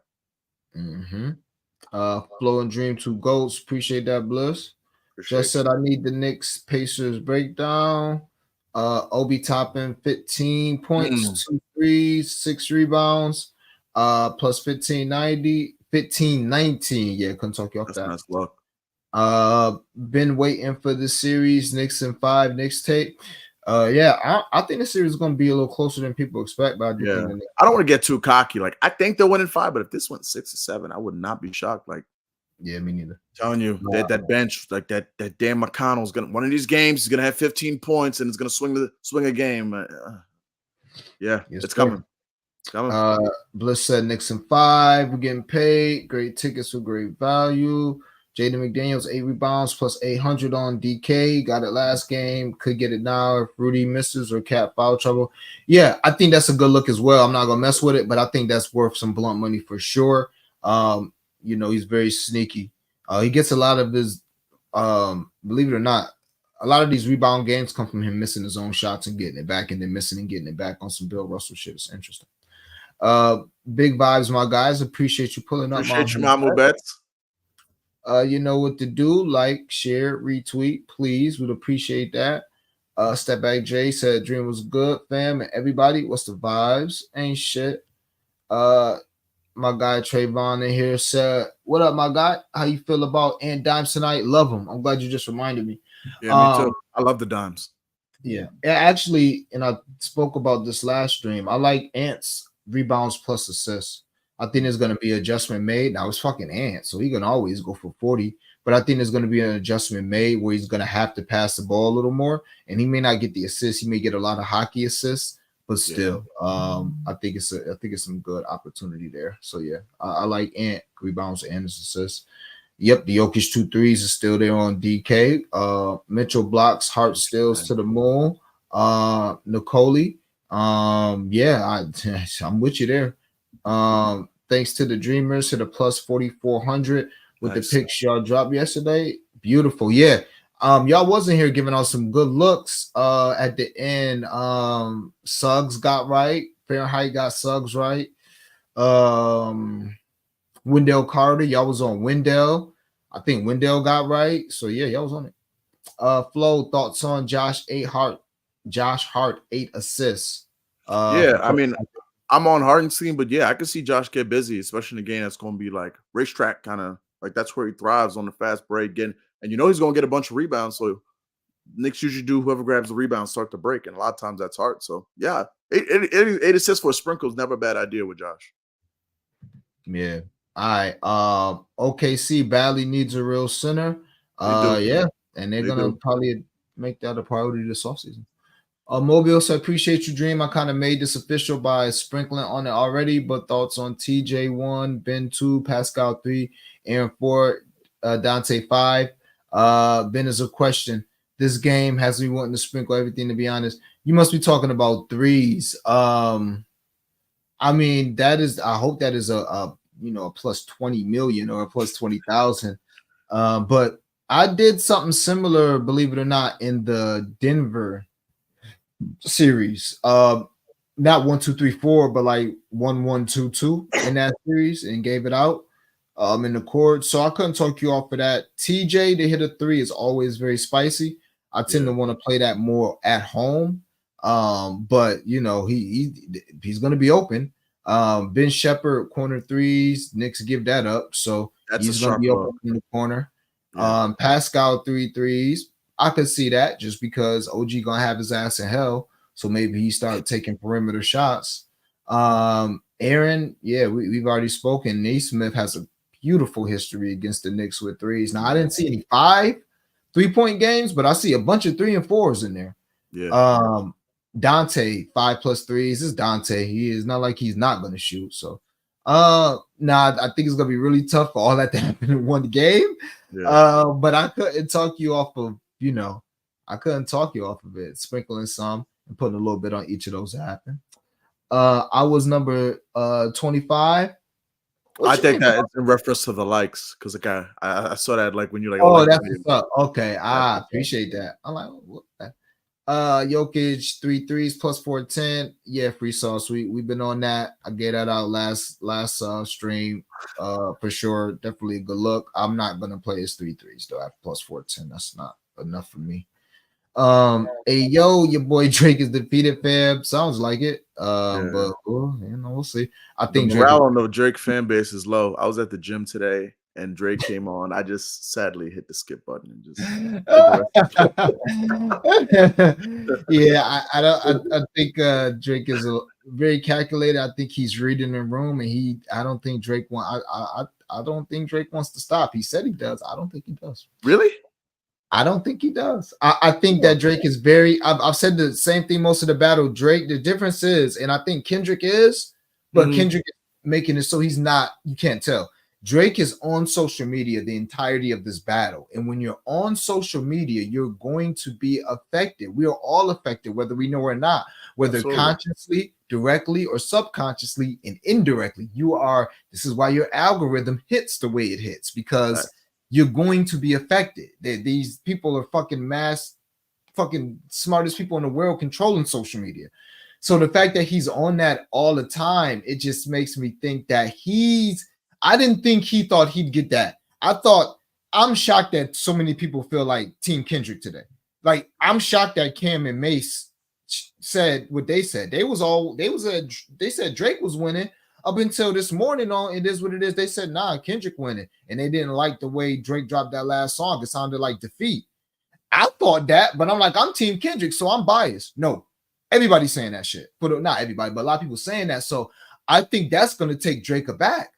Flo and Dream 2 Goats. Appreciate that, Bliss. Just said I need the Knicks Pacers breakdown. Obi Toppin 15 points, 2 threes, 6 rebounds, plus 1519. Yeah, couldn't talk you off that. Nice luck. Been waiting for the series. Knicks in 5. Knicks tape. I think the series is going to be a little closer than people expect. But I don't want to get too cocky. Like I think they'll win in 5, but if this went 6 or 7, I would not be shocked. Like, yeah, me neither. I'm telling you, that bench, like that Dan McConnell's gonna one of these games. He's gonna have 15 points and it's gonna swing a game. It's coming. It's coming. Bliss said Knicks in 5. We're getting paid. Great tickets for great value. Jaden McDaniels 8 rebounds plus 800 on DK. Got it last game. Could get it now if Rudy misses or Cat foul trouble. Yeah, I think that's a good look as well. I'm not gonna mess with it, but I think that's worth some blunt money for sure. He's very sneaky. He gets a lot of his, believe it or not, a lot of these rebound games come from him missing his own shots and getting it back, and then missing and getting it back on some Bill Russell shit. It's interesting. Big vibes, my guys. Appreciate you pulling up my Appreciate you, whole Mamu Bets. You know what to do. Like, share, retweet, please. Would appreciate that. Step back Jay said dream was good, fam. And everybody, what's the vibes? Ain't shit. My guy Trayvon in here said, "What up, my guy? How you feel about Ant Dimes tonight? Love him. I'm glad you just reminded me. Yeah, me too. I love the dimes. Yeah, actually, and I spoke about this last stream. I like Ant's rebounds plus assists. I think there's going to be an adjustment made. Now it's fucking Ant, so he can always go for 40. But I think there's going to be an adjustment made where he's going to have to pass the ball a little more, and he may not get the assists. He may get a lot of hockey assists, but still, I think it's some good opportunity there. So yeah, I like Ant rebounds and his assists. Yep, the Jokic 2 threes is still there on DK. Mitchell blocks, Hart steals to the moon. Nicole. Yeah, I'm with you there. Thanks to the Dreamers to the plus 4,400 with the picks y'all dropped yesterday. Beautiful. Yeah. Y'all wasn't here giving out some good looks at the end. Suggs got right. Fahrenheit got Suggs right. Wendell Carter, y'all was on Wendell. I think Wendell got right. So yeah, y'all was on it. Flo, thoughts on Josh Hart, 8 assists. I mean, I'm on Hartenstein, but yeah, I can see Josh get busy, especially in a game that's going to be like racetrack kind of like that's where he thrives on the fast break. And you know he's going to get a bunch of rebounds. So Knicks usually do whoever grabs the rebound start the break, and a lot of times that's Hart. So yeah, 8 assists for a sprinkle is never a bad idea with Josh. Yeah. All right. OKC badly needs a real center. Yeah, and they're gonna probably make that a priority this offseason. Mobile, so I appreciate you, Dream. I kind of made this official by sprinkling on it already, but thoughts on TJ 1, Ben 2, Pascal 3, Aaron 4, Dante 5. Ben is a question. This game has me wanting to sprinkle everything, to be honest. You must be talking about threes. I mean, I hope that is a plus 20 million or a plus 20,000. But I did something similar, believe it or not, in the Denver series. Not 1, 2, 3, 4, but like 1, 1, 2, 2 in that series, and gave it out in the court. So I couldn't talk you off of that. TJ to hit a 3 is always very spicy. I tend to want to play that more at home. But you know, he's gonna be open. Ben Shepherd corner threes, Knicks give that up. So he's gonna be open in the corner. Pascal 3 threes. I could see that just because OG gonna have his ass in hell. So maybe he start taking perimeter shots. Aaron, yeah, we've already spoken. Naismith has a beautiful history against the Knicks with threes. Now I didn't see any 5 3-point games, but I see a bunch of 3 and 4s in there. Yeah. Dante 5 plus 3s. This is Dante. He is not like he's not going to shoot. So, I think it's going to be really tough for all that to happen in one game. But I couldn't talk you off of, I couldn't talk you off of it. Sprinkling some and putting a little bit on each of those to happen. I was number 25. I think that it's in reference to the likes because like I saw that like when you like. Oh, that's what's up. Okay, I appreciate that. I'm like, what? Jokic 3 threes plus 410. Yeah, free sauce. We've been on that. I gave that out last stream. For sure, definitely a good look. I'm not gonna play his 3 threes though. At plus 410, that's not enough for me. Hey yo, your boy Drake is defeated, fam. Sounds like it. But we'll see. I think the morale on the Drake fan base is low. I was at the gym today and Drake came on. I just sadly hit the skip button and just yeah, I think Drake is very calculated. I think he's reading the room, and I don't think Drake I don't think Drake wants to stop. He said he does. I don't think he does. Really? I don't think he does. I think that Drake is very. I've said the same thing most of the battle. Drake. The difference is, and I think Kendrick is, but Kendrick is making it so he's not. You can't tell. Drake is on social media the entirety of this battle, and when you're on social media, you're going to be affected. We are all affected, whether we know or not, whether consciously, directly, or subconsciously and indirectly. You are. This is why your algorithm hits the way it hits because. You're going to be affected. These people are fucking smartest people in the world controlling social media. So the fact that he's on that all the time, it just makes me think that I didn't think he thought he'd get that. I'm shocked that so many people feel like Team Kendrick today. Like, I'm shocked that Cam and Mace said what they said. They said Drake was winning up until this morning. On It Is What It Is, they said nah, Kendrick winning, and they didn't like the way Drake dropped that last song. It sounded like defeat. I thought that, but I'm like, I'm Team Kendrick, so I'm biased. No, everybody's saying that shit, but not everybody, but a lot of people saying that. So I think that's going to take Drake aback.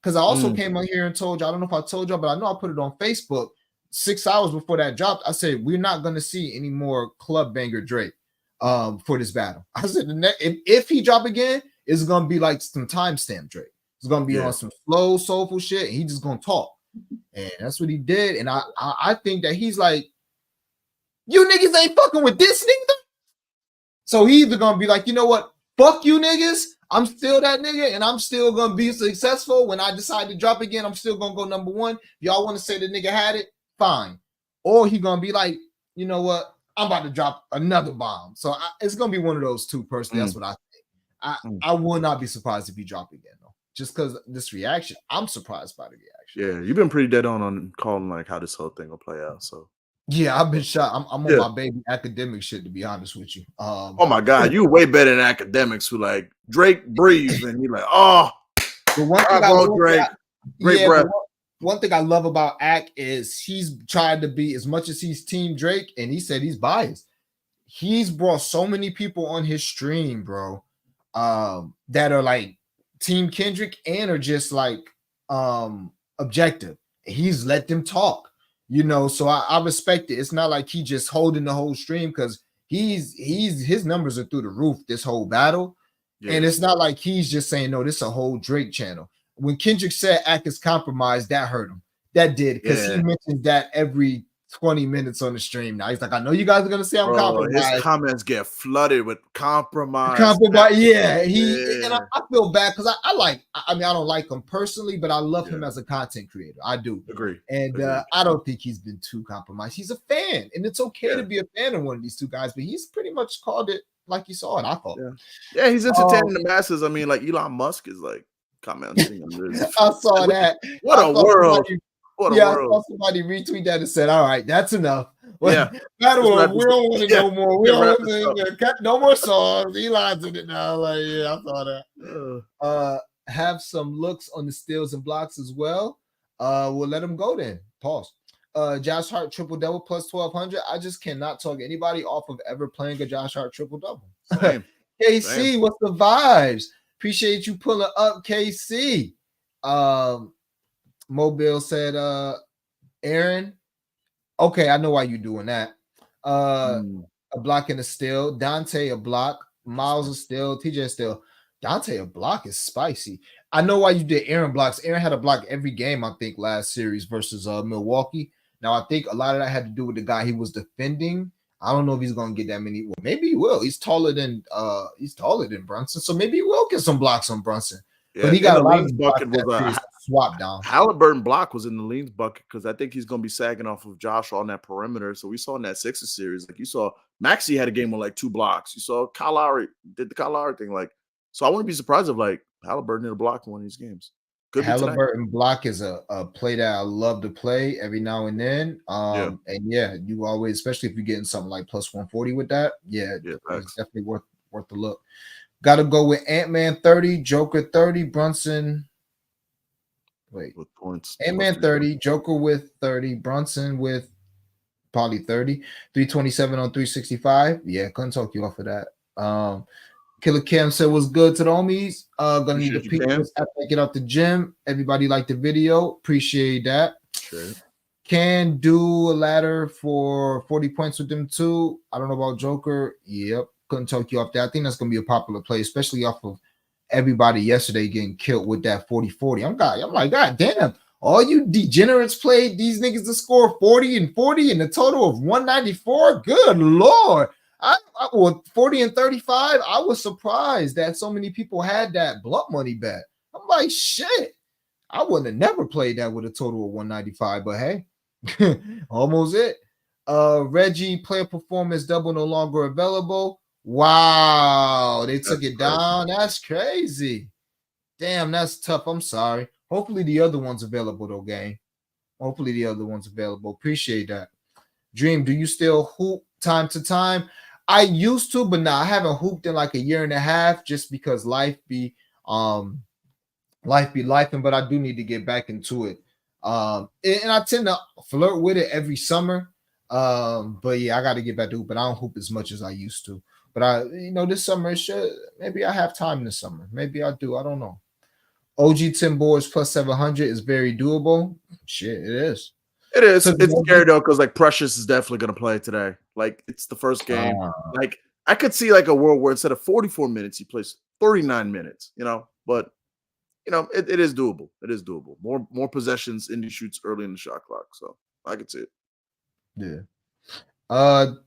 Because I also came on here and told you, I don't know if I told you, but I know I put it on Facebook 6 hours before that dropped. I said, we're not going to see any more club banger Drake for this battle. I said, if he drop again, it's going to be like some timestamp Drake. It's going to be on some slow, soulful shit. And he just going to talk. And that's what he did. And I think that he's like, you niggas ain't fucking with this nigga. So he either going to be like, you know what? Fuck you niggas. I'm still that nigga, and I'm still gonna be successful. When I decide to drop again, I'm still gonna go number one. Y'all want to say the nigga had it? Fine. Or he gonna be like, you know what? I'm about to drop another bomb. So it's gonna be one of those two. Personally, that's what I think. I will not be surprised if he drop again though. Just because this reaction, I'm surprised by the reaction. Yeah, you've been pretty dead on calling like how this whole thing will play out. So yeah, I've been shot. I'm on my baby academic shit, to be honest with you. Oh my God, you way better than academics who like Drake breathe and you're like, oh, the one thing I love, Drake, great breath. One thing I love about Ack is he's tried to be, as much as he's Team Drake, and he said he's biased. He's brought so many people on his stream, bro, that are like Team Kendrick and are just like objective. He's let them talk. You know, so I respect it. It's not like he just holding the whole stream, because his numbers are through the roof this whole battle. Yeah. And it's not like he's just saying, no, this is a whole Drake channel. When Kendrick said Ack is compromised, that hurt him. That did, because he mentions that every 20 minutes on the stream. Now he's like, I know you guys are gonna say I'm compromised. His comments get flooded with compromise. Yeah. And I feel bad because I don't like him personally, but I love him as a content creator. I do. Agree. And I don't think he's been too compromised. He's a fan, and it's okay to be a fan of one of these two guys, but he's pretty much called it like you saw it, I thought. Yeah, he's entertaining the masses. I mean, like Elon Musk is like commenting on this. I saw that. What a world. I saw somebody retweet that and said, all right, that's enough. Well, we don't want to know more. We don't want to cut no more songs. Elon's in it now. Like, yeah, I saw that. Have some looks on the steals and blocks as well. We'll let them go then. Pause. Josh Hart triple double plus 1,200. I just cannot talk anybody off of ever playing a Josh Hart triple double. KC, what's the vibes? Appreciate you pulling up, KC. Mobile said, Aaron, okay, I know why you're doing that. A block and a steal. Dante a block. Miles a steal. TJ a steal. Dante a block is spicy. I know why you did Aaron blocks. Aaron had a block every game, I think, last series versus Milwaukee. Now, I think a lot of that had to do with the guy he was defending. I don't know if he's gonna get that many. Well, maybe he will. He's taller than Brunson, so maybe he will get some blocks on Brunson. Yeah, but he got a lot of bucket was swap down. Halliburton block was in the leans bucket because I think he's going to be sagging off of Joshua on that perimeter. So we saw in that Sixers series, like you saw Maxey had a game with like 2 blocks. You saw Kyle Lowry did the Kyle Lowry thing. Like, so I wouldn't be surprised if like Halliburton did a block in one of these games. Could Halliburton block is a play that I love to play every now and then. And you always, especially if you're getting something like plus 140 with that. It's definitely worth the look. Got to go with Ant-Man 30, Joker 30, Brunson. Wait, with points. Ant-Man 30, Joker with 30, Brunson with probably 30, 327 on 365. Yeah, couldn't talk you off of that. Killer Cam said was good to the homies. Gonna need to peek this after I get out the gym. Everybody liked the video. Appreciate that. Sure. Can do a ladder for 40 points with them too. I don't know about Joker. Yep. Couldn't talk you off that. I think that's going to be a popular play, especially off of everybody yesterday getting killed with that 40-40. I'm like, God damn, all you degenerates played these niggas to score 40 and 40 in a total of 194. Good Lord. I 40 and 35. I was surprised that so many people had that blunt money bet. I'm like, shit, I wouldn't have never played that with a total of 195, but hey, almost it. Reggie player performance double no longer available. Wow, they took That's it crazy. down. That's crazy. Damn, that's tough. I'm sorry. Hopefully the other one's available though, gang. Hopefully the other one's available. Appreciate that. Dream, do you still hoop time to time? I used to, but now I haven't hooped in like a year and a half just because life be lifing, but I do need to get back into it. And I tend to flirt with it every summer. But yeah, I got to get back to hoop, but I don't hoop as much as I used to. But this summer maybe I have time this summer. Maybe I do. I don't know. OG 10 boards plus 700 is very doable. Shit, it is. It is. Took It's scary though, because like Precious is definitely gonna play today. Like it's the first game. uh, Like I could see like a world where instead of 44 minutes, he plays 39 minutes. But it is doable. It is doable. More possessions, Indy shoots early in the shot clock, so I could see it. yeah.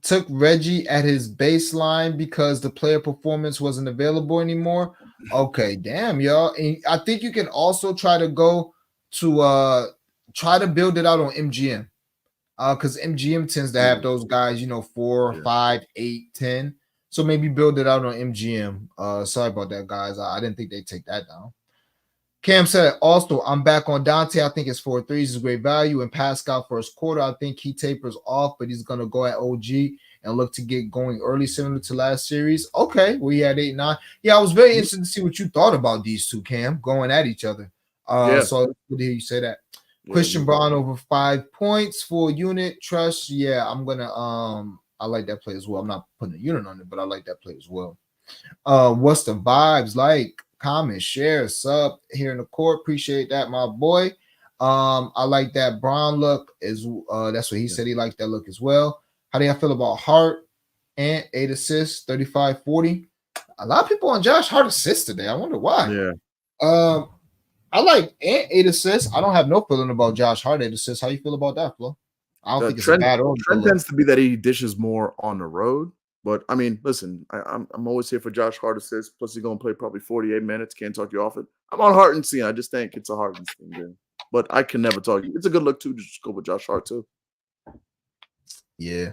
Took Reggie at his baseline because the player performance wasn't available anymore. Okay, damn, y'all. And I think you can also try to go to try to build it out on MGM. Because MGM tends to have those guys, 4, Yeah. 5, 8, 10. So maybe build it out on MGM. Sorry about that, guys. I didn't think they'd take that down. Cam said, also, I'm back on Dante. I think his 4 threes is great value. And Pascal first quarter, I think he tapers off, but he's going to go at OG and look to get going early, similar to last series. Okay, we had 8-9. Yeah, I was very interested to see what you thought about these two, Cam, going at each other. So it's good to hear you say that. Christian Braun over 5 points, full unit, trust. Yeah, I'm going to I like that play as well. I'm not putting a unit on it, but I like that play as well. What's the vibes like? Comment, share, sub here in the court. Appreciate that, my boy. I like that Brown look. That's what he said. He liked that look as well. How do y'all feel about Hart and 8 assists, 35-40? A lot of people on Josh Hart assists today. I wonder why. Yeah. I like Ant 8 assists. I don't have no feeling about Josh Hart 8 assists. How you feel about that, Flo? I don't think it's a bad order. Trend tends to be that he dishes more on the road. But I mean, listen, I'm always here for Josh Hart assists. Plus, he's gonna play probably 48 minutes. Can't talk you off it. I'm on Hartenstein. I just think it's a Hartenstein game. But I can never talk you. It's a good look too. Just go with Josh Hart too. Yeah.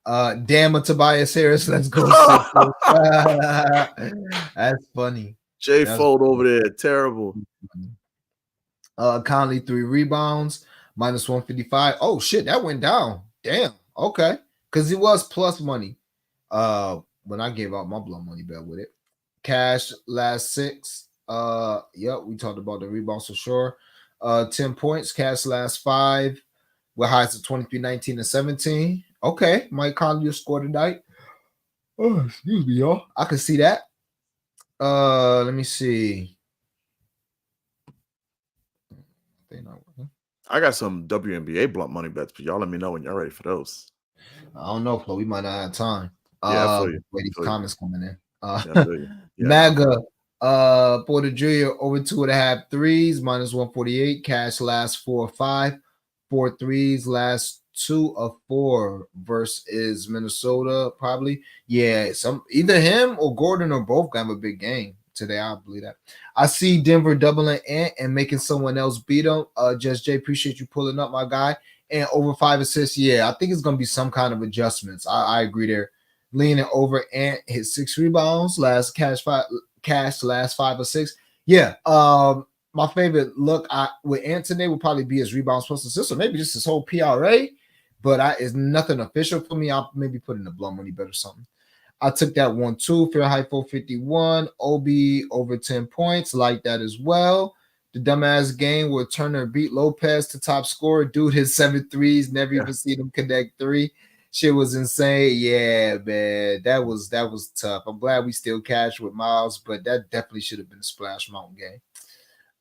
Damn, Tobias Harris. Let's go. That's funny. Jay Fold over there, terrible. Conley 3 rebounds, minus 155. Oh shit, that went down. Damn. Okay, because it was plus money. When I gave out my blood money bet with it. Cash last 6. Yep, we talked about the rebounds for sure. 10 points. Cash last 5. With highs of 23, 19, and 17. Okay, Mike Conley scored tonight. Oh, excuse me, y'all. I can see that. Let me see. I got some WNBA blunt money bets, but y'all let me know when you're ready for those. I don't know, Flo. We might not have time. Yeah, I feel you. Wait, these comments coming in. MAGA, Porter Jr. over 2.5 threes, minus 148. Cash last 4 of 5. 4 threes, last 2 of 4 versus Minnesota, probably. Yeah, either him or Gordon or both gonna have a big game today. I believe that. I see Denver doubling Ant and making someone else beat him. Just Jay, appreciate you pulling up, my guy. And over 5 assists. Yeah, I think it's gonna be some kind of adjustments. I agree there. Leaning over Ant hit 6 rebounds, last last 5 or 6. Yeah. My favorite look with Ant today would probably be his rebounds plus assists, or maybe just his whole PRA. But it's nothing official for me. I'll maybe put in a blood money bet or something. I took that 1-2. Fahrenheit 451. OB over 10 points. Like that as well. The dumbass game where Turner beat Lopez to top scorer. Dude hit 7 threes. Never even seen him connect 3. Shit was insane. Yeah, man. That was tough. I'm glad we still cashed with Miles, but that definitely should have been a Splash Mountain game.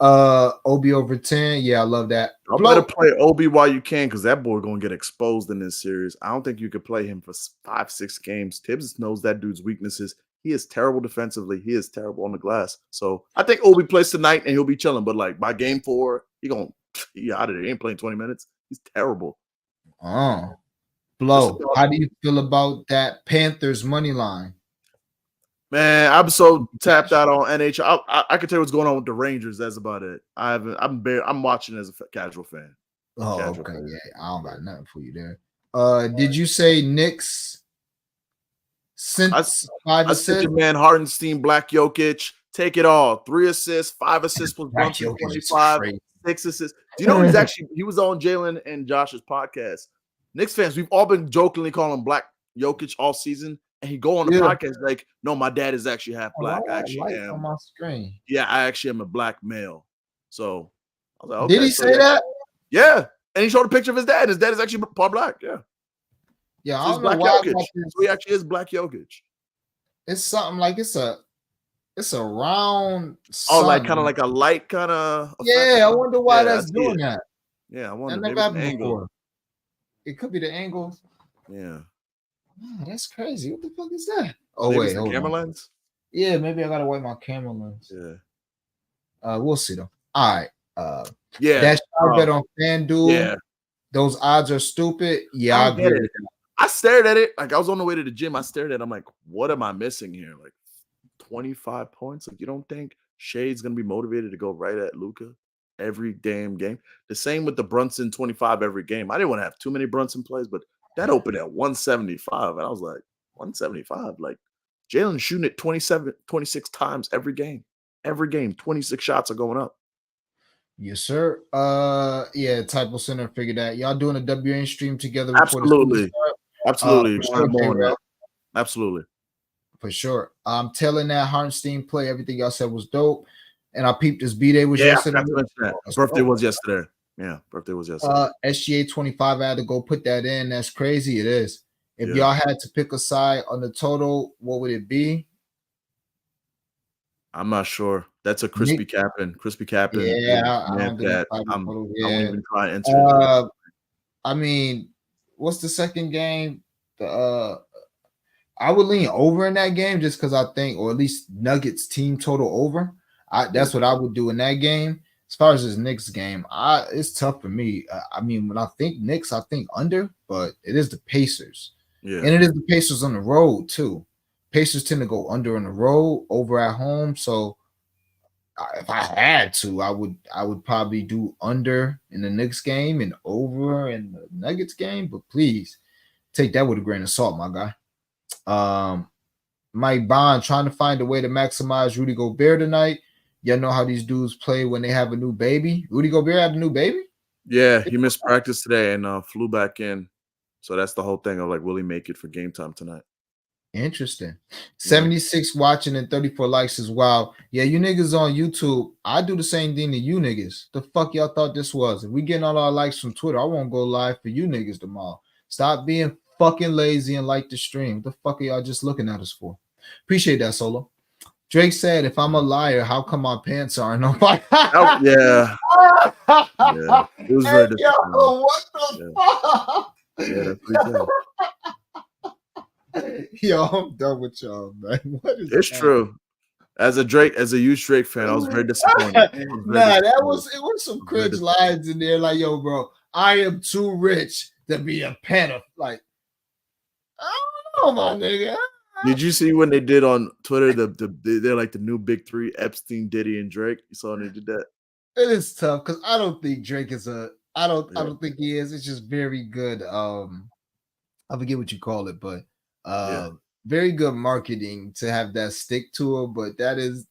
OB over 10. Yeah, I love that. I better play OB while you can, because that boy gonna get exposed in this series. I don't think you could play him for 5-6 games. Tibbs knows that dude's weaknesses. He is terrible defensively. He is terrible on the glass. So I think OB plays tonight and he'll be chilling. But like by game 4, he out of there. He ain't playing 20 minutes. He's terrible. Flo, how do you feel about that Panthers money line? Man, I'm so tapped out on NHL. I can tell you what's going on with the Rangers. That's about it. I'm watching as a casual fan. Okay. Yeah, I don't got nothing for you there. Did you say Knicks since 5 I said assists. your man Hardenstein, Black Jokic, take it all. 3 assists, 5 assists plus Black Brunson, Jokic is 25, crazy. 6 assists. Do you know he was on Jalen and Josh's podcast. Knicks fans, we've all been jokingly calling him Black Jokic all season. And he go on the podcast like, no, my dad is actually half black. I actually am. On my screen. Yeah, I actually am a black male. So I was like, okay. Did he say that? Yeah. And he showed a picture of his dad. His dad is actually part black. Yeah. Yeah, So I don't know why. So he actually is Black Jokic. It's something like it's a round. Oh, like kind of like a light kind of. Yeah, I wonder why that's doing that. Yeah, I wonder. That never happened before. It could be the angles. Yeah. Oh, that's crazy. What the fuck is that? Oh, maybe wait, it's the camera lens. Yeah, maybe I gotta wipe my camera lens. Yeah. We'll see though. All right. Yeah. That shot bet on FanDuel. Yeah. Those odds are stupid. Yeah, I agree with that. I stared at it. Like I was on the way to the gym. I stared at it. I'm like, what am I missing here? Like 25 points. Like you don't think Shade's gonna be motivated to go right at Luka every damn game? The same with the Brunson 25 every game. I didn't want to have too many Brunson plays, but that opened at 175. And I was like, 175? Like Jalen shooting it 26 times every game. Every game, 26 shots are going up. Yes, sir. Yeah, Typo Center figured that. Y'all doing a WN stream together before the Absolutely. Absolutely. For sure. I'm telling that Hardenstein play, everything y'all said was dope. And I peeped his B-Day was yesterday. Birthday was yesterday. Yeah, birthday was yesterday. SGA 25, I had to go put that in. That's crazy. It is. If y'all had to pick a side on the total, what would it be? I'm not sure. That's a crispy capping. Crispy capping. Yeah, I don't won't even try and answer. I mean, what's the second game? I would lean over in that game just because I think, or at least Nuggets team total over. That's what I would do in that game. As far as this Knicks game, it's tough for me. I mean, when I think Knicks, I think under, but it is the Pacers. Yeah. And it is the Pacers on the road too. Pacers tend to go under on the road, over at home. So if I had to, I would probably do under in the Knicks game and over in the Nuggets game. But please take that with a grain of salt, my guy. Mike Bond trying to find a way to maximize Rudy Gobert tonight. Y'all know how these dudes play when they have a new baby. Rudy Gobert had a new baby? Yeah, he missed practice today and flew back in. So that's the whole thing of like, will he make it for game time tonight? Interesting. 76 watching and 34 likes as well. Yeah, you niggas on YouTube, I do the same thing to you niggas. The fuck y'all thought this was? If we getting all our likes from Twitter, I won't go live for you niggas tomorrow. Stop being fucking lazy and like the stream. What the fuck are y'all just looking at us for? Appreciate that, Solo. Drake said, if I'm a liar, how come my pants aren't on fire? Yeah. It was very disappointing. Yo, what the fuck? Yeah, that's what he said. Yo, I'm done with y'all, man. What is it's that? True. As a huge Drake fan, I was very disappointed. It was some cringe lines in there. Like, yo, bro, I am too rich to be a pedophile. Like, I don't know, my nigga. Did you see when they did on Twitter they're like the new big three, Epstein, Diddy, and Drake? You saw when they did that? It is tough because I don't think Drake is I don't think he is. It's just very good. I forget what you call it, but very good marketing to have that stick to it. But that's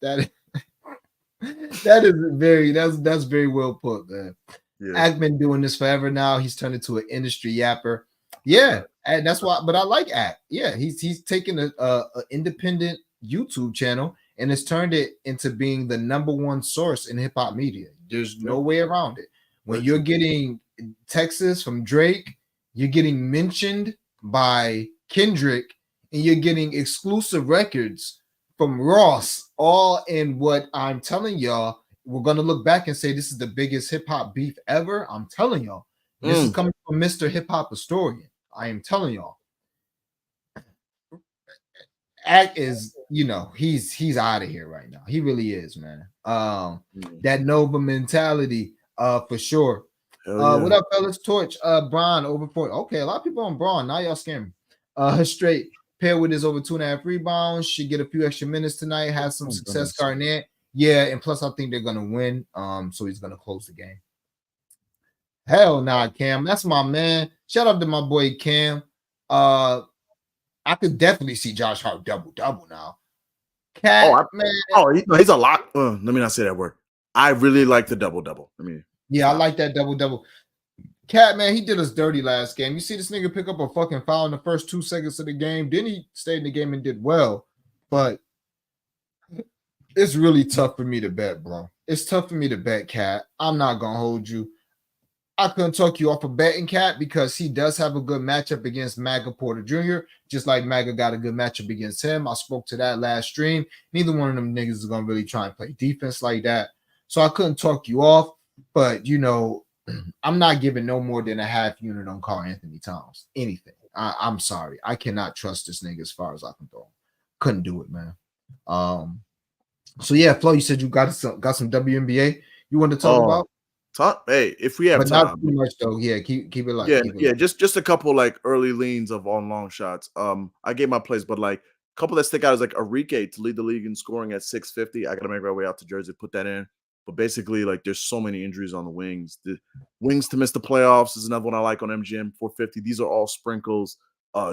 very well put, man. Yeah. Ack been doing this forever now. He's turned into an industry yapper. Yeah, and that's why. But I like Ack. Yeah, he's taken a independent YouTube channel and has turned it into being the #1 source in hip hop media. There's no way around it. When you're getting Texas from Drake, you're getting mentioned by Kendrick, and you're getting exclusive records from Ross, all in what I'm telling y'all. We're going to look back and say this is the biggest hip hop beef ever. I'm telling y'all. This is coming from Mr. Hip Hop Historian. I am telling y'all. Ack is, he's out of here right now. He really is, man. That Nova mentality, for sure. What up, fellas? Torch, Braun over 4. Okay, a lot of people on Braun. Now y'all scaring me. Straight pair with his over 2.5 rebounds. Should get a few extra minutes tonight. Has some success, Garnett. Yeah, and plus I think they're gonna win. So he's gonna close the game. Hell nah, Cam. That's my man. Shout out to my boy Cam. I could definitely see Josh Hart double now. Cat, man. He's a lot. Let me not say that word. I really like the double. Yeah, I like that double. Cat, man, he did us dirty last game. You see this nigga pick up a fucking foul in the first 2 seconds of the game. Then he stayed in the game and did well. But it's really tough for me to bet, bro. It's tough for me to bet, Cat. I'm not gonna hold you. I couldn't talk you off of betting Cat because he does have a good matchup against Maga Porter Jr., just like Maga got a good matchup against him. I spoke to that last stream. Neither one of them niggas is going to really try and play defense like that. So I couldn't talk you off, but, I'm not giving no more than a half unit on Karl Anthony Towns. Anything. I'm sorry. I cannot trust this nigga as far as I can throw him. Couldn't do it, man. So, yeah, Flo, you said you got some WNBA you want to talk about? Hey, if we have but time, not too much though. Yeah, keep it light. Yeah, just a couple like early leans of on long shots. I gave my plays, but like a couple that stick out is like Enrique to lead the league in scoring at 650. I gotta make my way out to Jersey, put that in. But basically, like there's so many injuries on the wings. The wings to miss the playoffs is another one I like on MGM 450. These are all sprinkles.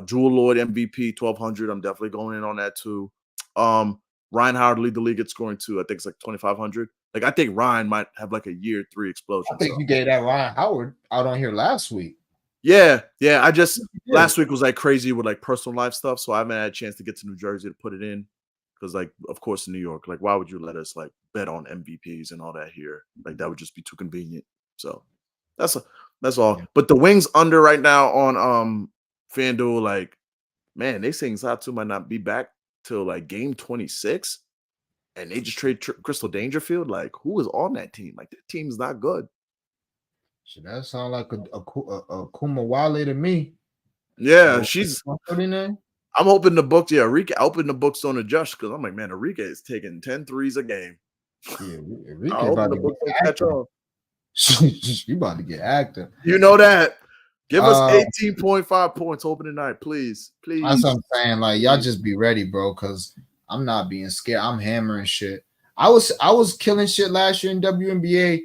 Jewel Lloyd MVP 1200. I'm definitely going in on that too. Ryan Howard lead the league at scoring too. I think it's like 2500. Like I think Ryan might have like a year 3 explosion. I think you gave that Ryan Howard out on here last week. Yeah. I just last week was like crazy with like personal life stuff, so I haven't had a chance to get to New Jersey to put it in because, like, of course, in New York, like, why would you let us like bet on MVPs and all that here? Like, that would just be too convenient. So that's all. Yeah. But the wings under right now on FanDuel, like, man, they saying Zatu might not be back till like game 26. And they just trade Crystal Dangerfield. Like, who is on that team? Like, that team is not good. Should that sound like a Kuma Wale to me? Yeah, I'm hoping the books. Yeah, Enrique. I hoping the books don't adjust because I'm like, man, Enrique is taking 10 threes a game. Yeah, Enrique about to get active. You about to get active. You know that. Give us 18.5 points opening night, please. That's what I'm saying. Like, y'all just be ready, bro, because I'm not being scared. I'm hammering shit. I was killing shit last year in WNBA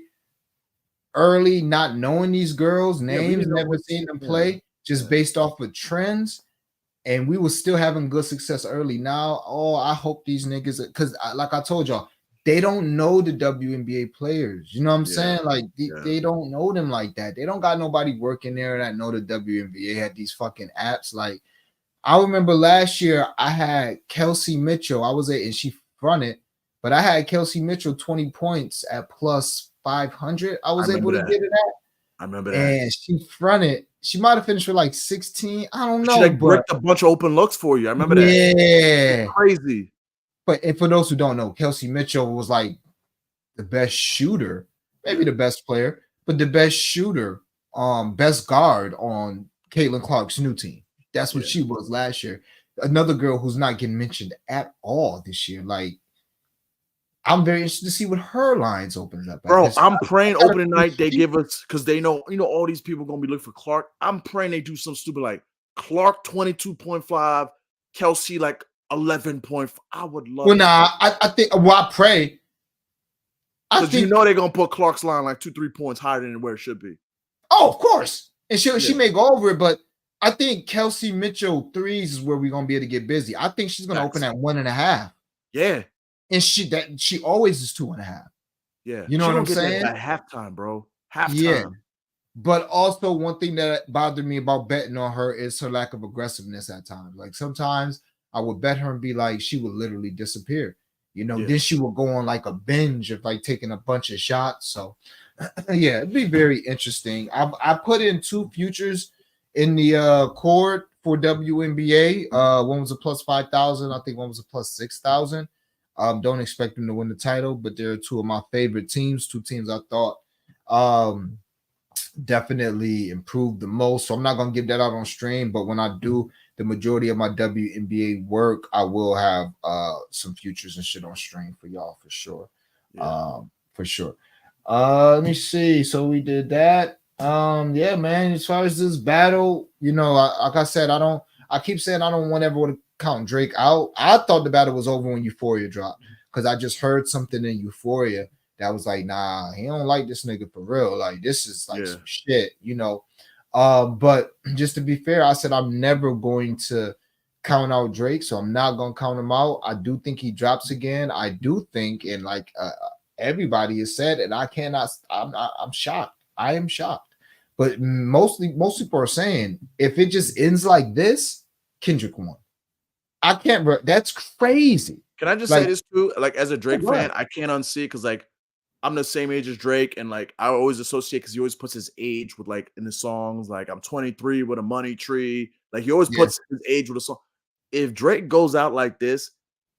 early, not knowing these girls' names, never seen them play, just based off of trends. And we were still having good success early. Now, I hope these niggas, because like I told y'all, they don't know the WNBA players. You know what I'm saying? Like, they don't know them like that. They don't got nobody working there that know the WNBA, had these fucking apps. Like, I remember last year I had Kelsey Mitchell. And she fronted, but I had Kelsey Mitchell 20 points at plus 500. I was able to get it at. I remember that. And she fronted. She might have finished with like 16. I don't know. She like bricked a bunch of open looks for you. I remember that. Yeah. Crazy. But for those who don't know, Kelsey Mitchell was like the best shooter, maybe the best player, but the best shooter, best guard on Caitlin Clark's new team. That's what she was last year. Another girl who's not getting mentioned at all this year. Like, I'm very interested to see what her lines opens up. Bro, I'm praying opening night they give us, because they know, all these people going to be looking for Clark. I'm praying they do something stupid like Clark 22.5, Kelsey like 11.5. I would love it. I think, I pray. Because they're going to put Clark's line like 2-3 points higher than where it should be. Oh, of course. And she may go over it, but I think Kelsey Mitchell threes is where we're going to be able to get busy. I think she's going to open at 1.5. Yeah. And she always is 2.5. Yeah. You know what I'm saying? At halftime, bro. Halftime. Yeah. But also one thing that bothered me about betting on her is her lack of aggressiveness at times. Like, sometimes I would bet her and be like, she would literally disappear. Then she would go on like a binge of like taking a bunch of shots. So yeah, it'd be very interesting. I put in 2 futures in the court for WNBA. One was a plus 5,000. I think one was a plus 6,000. Don't expect them to win the title, but they're 2 of my favorite teams. 2 teams I thought definitely improved the most. So I'm not gonna give that out on stream, but when I do the majority of my WNBA work, I will have some futures and shit on stream for y'all for sure. For sure. Let me see. So we did that. Yeah, man. As far as this battle, like I said, I keep saying I don't ever want to count Drake out. I thought the battle was over when Euphoria dropped, because I just heard something in Euphoria that was like, nah, he don't like this nigga for real. Like, this is like some shit, But just to be fair, I said I'm never going to count out Drake, so I'm not gonna count him out. I do think he drops again. I do think, and like everybody has said, and I cannot. I'm shocked. I am shocked. But most people are saying if it just ends like this, Kendrick won. I can't. That's crazy. Can I just Like, say this too? Like, as a Drake go ahead. fan, I can't unsee because like I'm the same age as Drake, and like I always associate because he always puts his age with like in the songs. Like I'm 23 with a money tree. Like he always Yeah. puts his age with a song. If Drake goes out like this,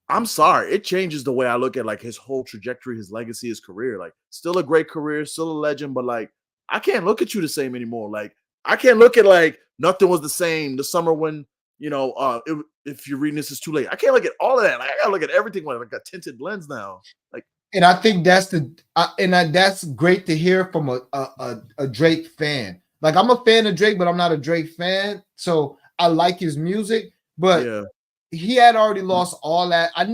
I'm sorry, it changes the way I look at like his whole trajectory, his legacy, his career. Like still a great career, still a legend, but like I can't look at you the same anymore. Like I can't look at like nothing was the same the summer when if you're reading this is too late. I can't look at all of that. Like I gotta look at everything with like a tinted lens now. Like And I think that's that's great to hear from a Drake fan. Like I'm a fan of Drake, but I'm not a Drake fan. So I like his music, but yeah, he had already lost all that. I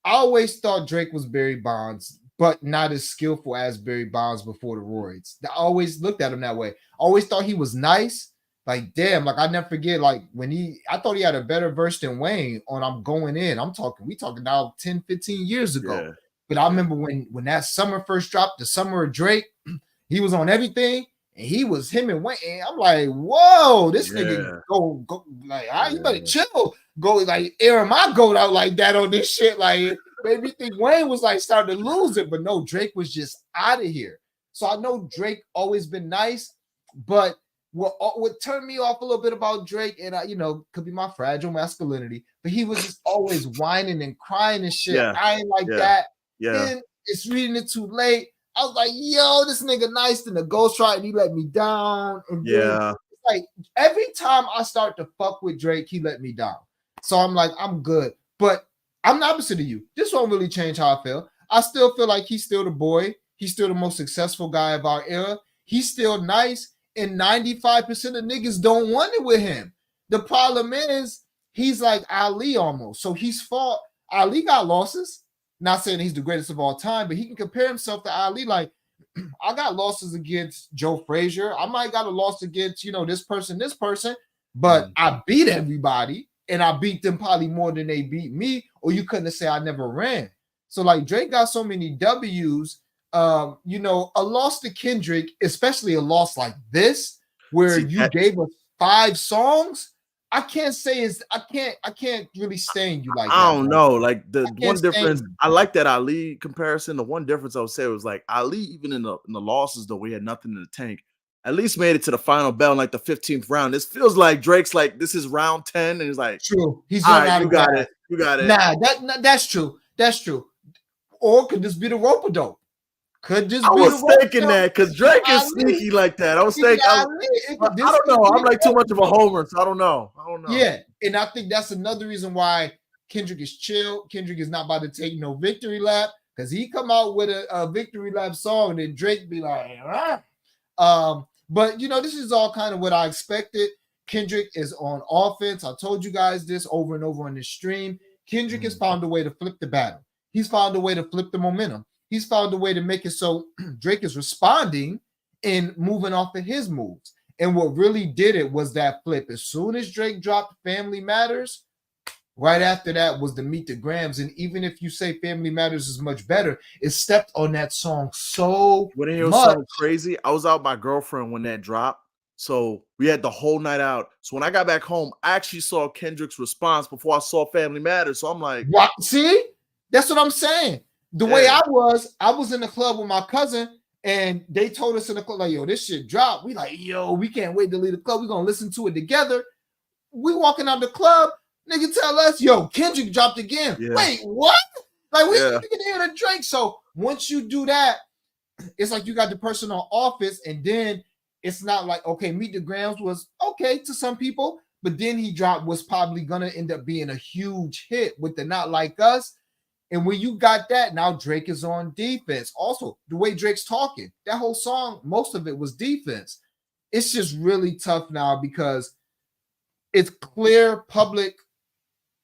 always thought Drake was Barry Bonds, but not as skillful as Barry Bonds before the roids. I always looked at him that way. Always thought he was nice. Like, damn, like I never forget, like I thought he had a better verse than Wayne on I'm Going In. We talking now 10, 15 years ago. yeah. But I remember when that summer first dropped, the summer of Drake, he was on everything. And he was him and Wayne. And I'm like, whoa, this nigga go like, you better chill. Go like airing my goat out like that on this shit. Like, made me think Wayne was like starting to lose it, but no, Drake was just out of here. So I know Drake always been nice, but what turned me off a little bit about Drake, and could be my fragile masculinity, but he was just always whining and crying and shit. Yeah. I ain't like Yeah. that. Yeah. Then it's reading it too late. I was like, yo, this nigga nice in the ghost ride, and he let me down. And then it's like every time I start to fuck with Drake, he let me down. So I'm like, I'm good. But I'm the opposite of you. This won't really change how I feel. I still feel like he's still the boy. He's still the most successful guy of our era. He's still nice. And 95% of niggas don't want it with him. The problem is he's like Ali almost. So he's fought. Ali got losses. Not saying he's the greatest of all time, but he can compare himself to Ali. Like, I got losses against Joe Frazier. I might got a loss against, this person, but I beat everybody, and I beat them probably more than they beat me, or you couldn't say I never ran. So, like, Drake got so many W's. A loss to Kendrick, especially a loss like this, where gave us 5 songs. I can't really stand you like that. I don't know. Like the one difference, I like that Ali comparison. The one difference I would say was like Ali, even in the losses, though we had nothing in the tank, at least made it to the final bell in like the 15th round. This feels like Drake's like this is round 10, and he's like, true. He's right, you got it. You got it. Nah, that's true. That's true. Or could this be the rope-a-dope? I was thinking that because Drake is sneaky like that. I was thinking, I don't know. I'm like too much of a homer, so I don't know. Yeah, and I think that's another reason why Kendrick is chill. Kendrick is not about to take no victory lap because he come out with a victory lap song, and then Drake be like, but this is all kind of what I expected. Kendrick is on offense. I told you guys this over and over on this stream. Kendrick has found a way to flip the battle. He's found a way to flip the momentum. He's found a way to make it so Drake is responding and moving off of his moves. And what really did it was that flip. As soon as Drake dropped Family Matters, right after that was the Meet the Grams. And even if you say Family Matters is much better, it stepped on that song so much. It was so crazy. I was out with my girlfriend when that dropped. So we had the whole night out. So when I got back home, I actually saw Kendrick's response before I saw Family Matters. So I'm like, what? See? That's what I'm saying. The way I was in the club with my cousin, and they told us in the club, like, yo, this shit dropped. We like, yo, we can't wait to leave the club. We're going to listen to it together. We walking out the club, nigga tell us, yo, Kendrick dropped again. Yeah. Wait, what? Like, we can hear the Drake. So once you do that, it's like you got the person on office, and then it's not like, okay, Meet the Grams was okay to some people, but then he dropped was probably going to end up being a huge hit with the Not Like Us. And when you got that, now Drake is on defense. Also, the way Drake's talking, that whole song, most of it was defense. It's just really tough now because it's clear public,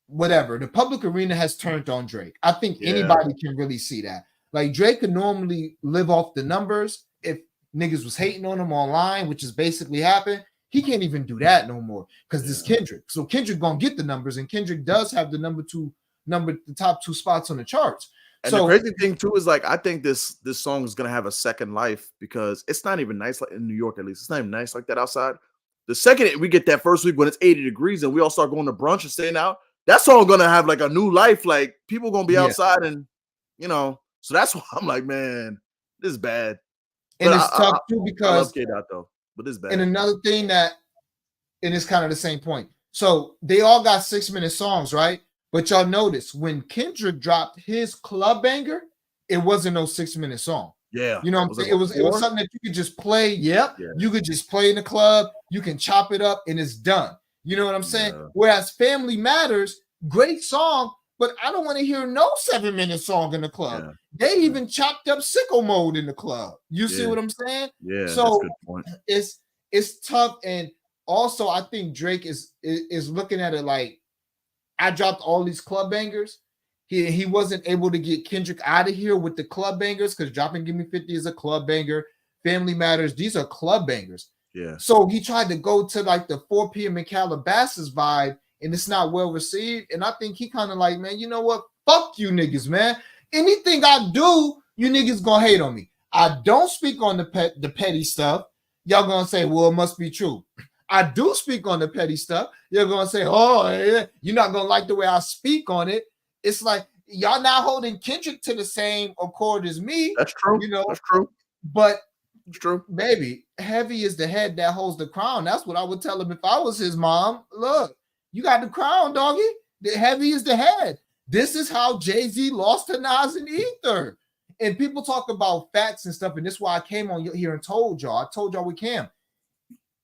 whatever. The public arena has turned on Drake. I think anybody can really see that. Like Drake could normally live off the numbers if niggas was hating on him online, which has basically happened. He can't even do that no more because this Kendrick. So Kendrick gonna get the numbers, and Kendrick does have the the top 2 spots on the charts. And so the crazy thing too is like I think this song is gonna have a second life because it's not even nice like in New York, at least. It's not even nice like that outside. The second we get that first week when it's 80 degrees and we all start going to brunch and staying out, that song gonna have like a new life. Like people gonna be outside and so that's why I'm like, man, this is bad. And But it's tough too I because love K-Dot though, but this is bad. And another thing and it's kind of the same point. So they all got 6-minute songs, right? But y'all notice when Kendrick dropped his club banger, it wasn't no 6-minute song. Yeah. You know what I'm saying? It was something that you could just play. Yep. Yeah. You could just play in the club. You can chop it up and it's done. You know what I'm saying? Yeah. Whereas Family Matters, great song, but I don't want to hear no 7-minute song in the club. Yeah. They even chopped up Sicko Mode in the club. You see what I'm saying? Yeah. So that's a good point. It's tough. And also I think Drake is looking at it like, I dropped all these club bangers. He wasn't able to get Kendrick out of here with the club bangers because dropping Give Me 50 is a club banger. Family Matters, these are club bangers. Yeah. So he tried to go to like the 4 p.m. in Calabasas vibe, and it's not well received. And I think he kind of like, man, you know what? Fuck you niggas, man. Anything I do, you niggas gonna hate on me. I don't speak on the petty stuff. Y'all gonna say, well, it must be true. I do speak on the petty stuff. You're gonna say, oh, you're not gonna like the way I speak on it. It's like y'all now holding Kendrick to the same accord as me. That's true. That's true. But it's true, baby. Heavy is the head that holds the crown. That's what I would tell him if I was his mom. Look, you got the crown, doggy. The heavy is the head. This is how Jay-Z lost to Nas and Ether. And people talk about facts and stuff, and this is why I came on here and told y'all. I told y'all with Cam.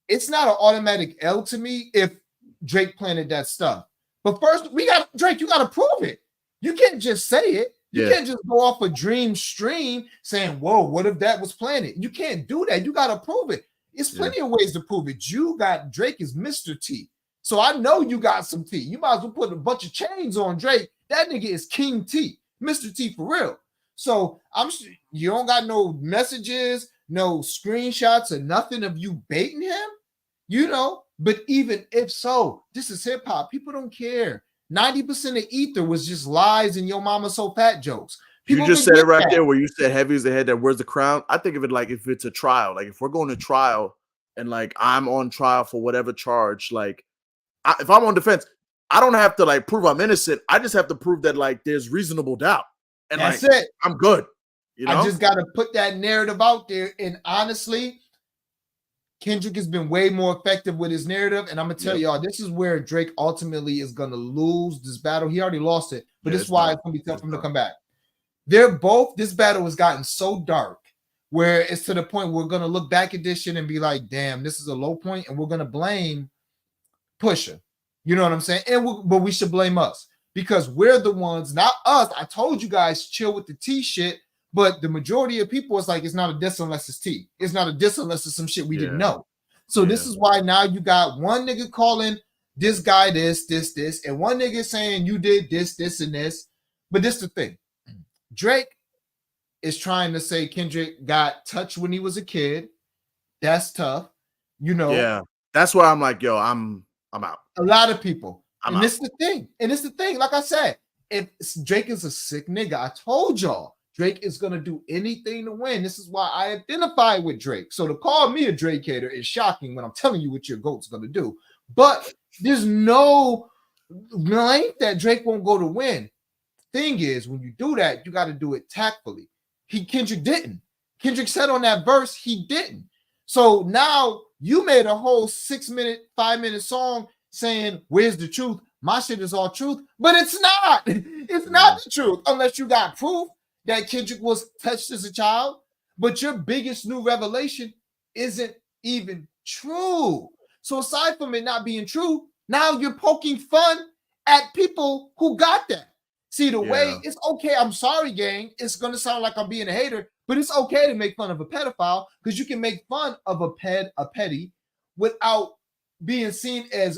It's not an automatic L to me if Drake planted that stuff. But first, Drake, you got to prove it. You can't just say it. You can't just go off a dream stream saying, whoa, what if that was planted? You can't do that. You got to prove it. There's plenty of ways to prove it. Drake is Mr. T. So I know you got some T. You might as well put a bunch of chains on Drake. That nigga is King T. Mr. T for real. So you don't got no messages, no screenshots or nothing of you baiting him, but even if so, this is hip hop. People don't care. 90% of Ether was just lies and Yo Mama So Fat jokes. People you just said it right there where you said heavy is the head that wears the crown. I think of it like if it's a trial, like if we're going to trial and like I'm on trial for whatever charge, like if I'm on defense, I don't have to like prove I'm innocent. I just have to prove that like there's reasonable doubt. And that's like, it. I'm good. I just got to put that narrative out there. And honestly, Kendrick has been way more effective with his narrative. And I'm going to tell y'all, this is where Drake ultimately is going to lose this battle. He already lost it, but this is why it's going to be tough for him to come back. This battle has gotten so dark where it's to the point we're going to look back at this shit and be like, damn, this is a low point, and we're going to blame Pusha. You know what I'm saying? But we should blame us because we're the ones, not us. I told you guys chill with the T shit. But the majority of people, it's like, it's not a diss unless it's T. It's not a diss unless it's some shit we didn't know. So this is why now you got one nigga calling this guy this, and one nigga saying you did this, and this. But this the thing. Drake is trying to say Kendrick got touched when he was a kid. That's tough. Yeah. That's why I'm like, yo, I'm out. A lot of people. And it's the thing. Like I said, if Drake is a sick nigga, I told y'all. Drake is going to do anything to win. This is why I identify with Drake. So to call me a Drake hater is shocking when I'm telling you what your GOAT's going to do. But there's no length that Drake won't go to win. Thing is, when you do that, you got to do it tactfully. Kendrick didn't. Kendrick said on that verse, he didn't. So now you made a whole 6-minute, 5-minute song saying, where's the truth? My shit is all truth. But it's not. It's not the truth unless you got proof that Kendrick was touched as a child, but your biggest new revelation isn't even true. So aside from it not being true, now you're poking fun at people who got that. See, the way it's okay. I'm sorry, gang. It's going to sound like I'm being a hater, but it's okay to make fun of a pedophile because you can make fun of a petty without being seen as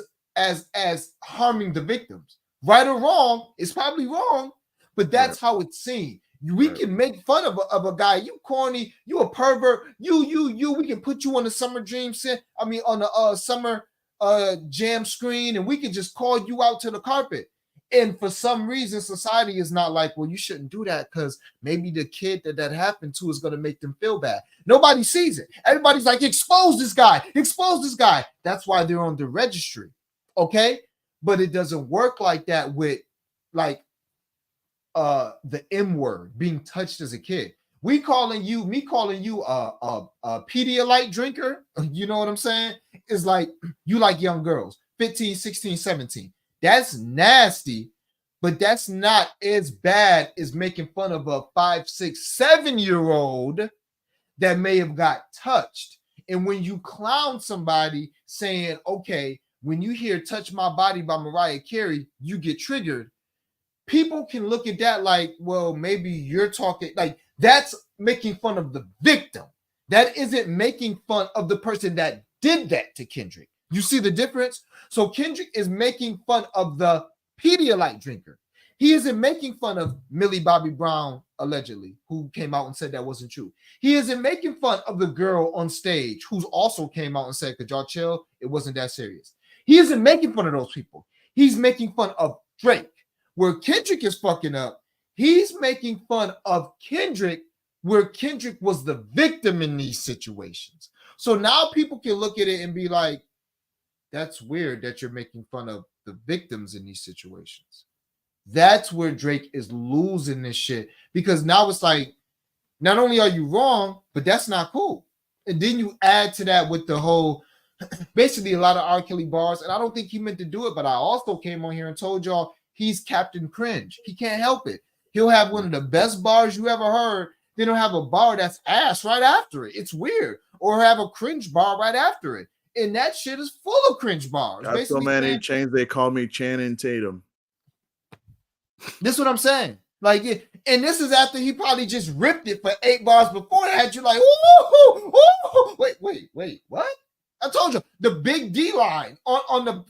harming the victims. Right or wrong, it's probably wrong, but that's how it's seen. We can make fun of a guy. You corny. You a pervert. You. We can put you on the summer dream set. I mean, on the summer jam screen, and we can just call you out to the carpet. And for some reason, society is not like, well, you shouldn't do that because maybe the kid that happened to is going to make them feel bad. Nobody sees it. Everybody's like, expose this guy. Expose this guy. That's why they're on the registry. Okay? But it doesn't work like that with like the M word being touched as a kid. Me calling you a Pedialyte drinker, you know what I'm saying? Is like you like young girls, 15, 16, 17. That's nasty, but that's not as bad as making fun of a 5, 6, 7-year-old that may have got touched. And when you clown somebody saying, okay, when you hear Touch My Body by Mariah Carey, you get triggered. People can look at that like, well, maybe you're talking like that's making fun of the victim. That isn't making fun of the person that did that to Kendrick. You see the difference? So Kendrick is making fun of the Pedialyte drinker. He isn't making fun of Millie Bobby Brown, allegedly, who came out and said that wasn't true. He isn't making fun of the girl on stage who's also came out and said, could y'all chill? It wasn't that serious. He isn't making fun of those people. He's making fun of Drake. Where Kendrick is fucking up, he's making fun of Kendrick where Kendrick was the victim in these situations. So now people can look at it and be like, that's weird that you're making fun of the victims in these situations. That's where Drake is losing this shit because now it's like, not only are you wrong, but that's not cool. And then you add to that with the whole, basically a lot of R. Kelly bars, and I don't think he meant to do it, but I also came on here and told y'all he's Captain Cringe. He can't help it. He'll have one of the best bars you ever heard, then he'll have a bar that's ass right after it. It's weird. Or have a cringe bar right after it. And that shit is full of cringe bars. Got so many chains, they call me Channing Tatum. This is what I'm saying. Like, and this is after he probably just ripped it for 8 bars before that. You're like, ooh, wait, what? I told you the big D line on the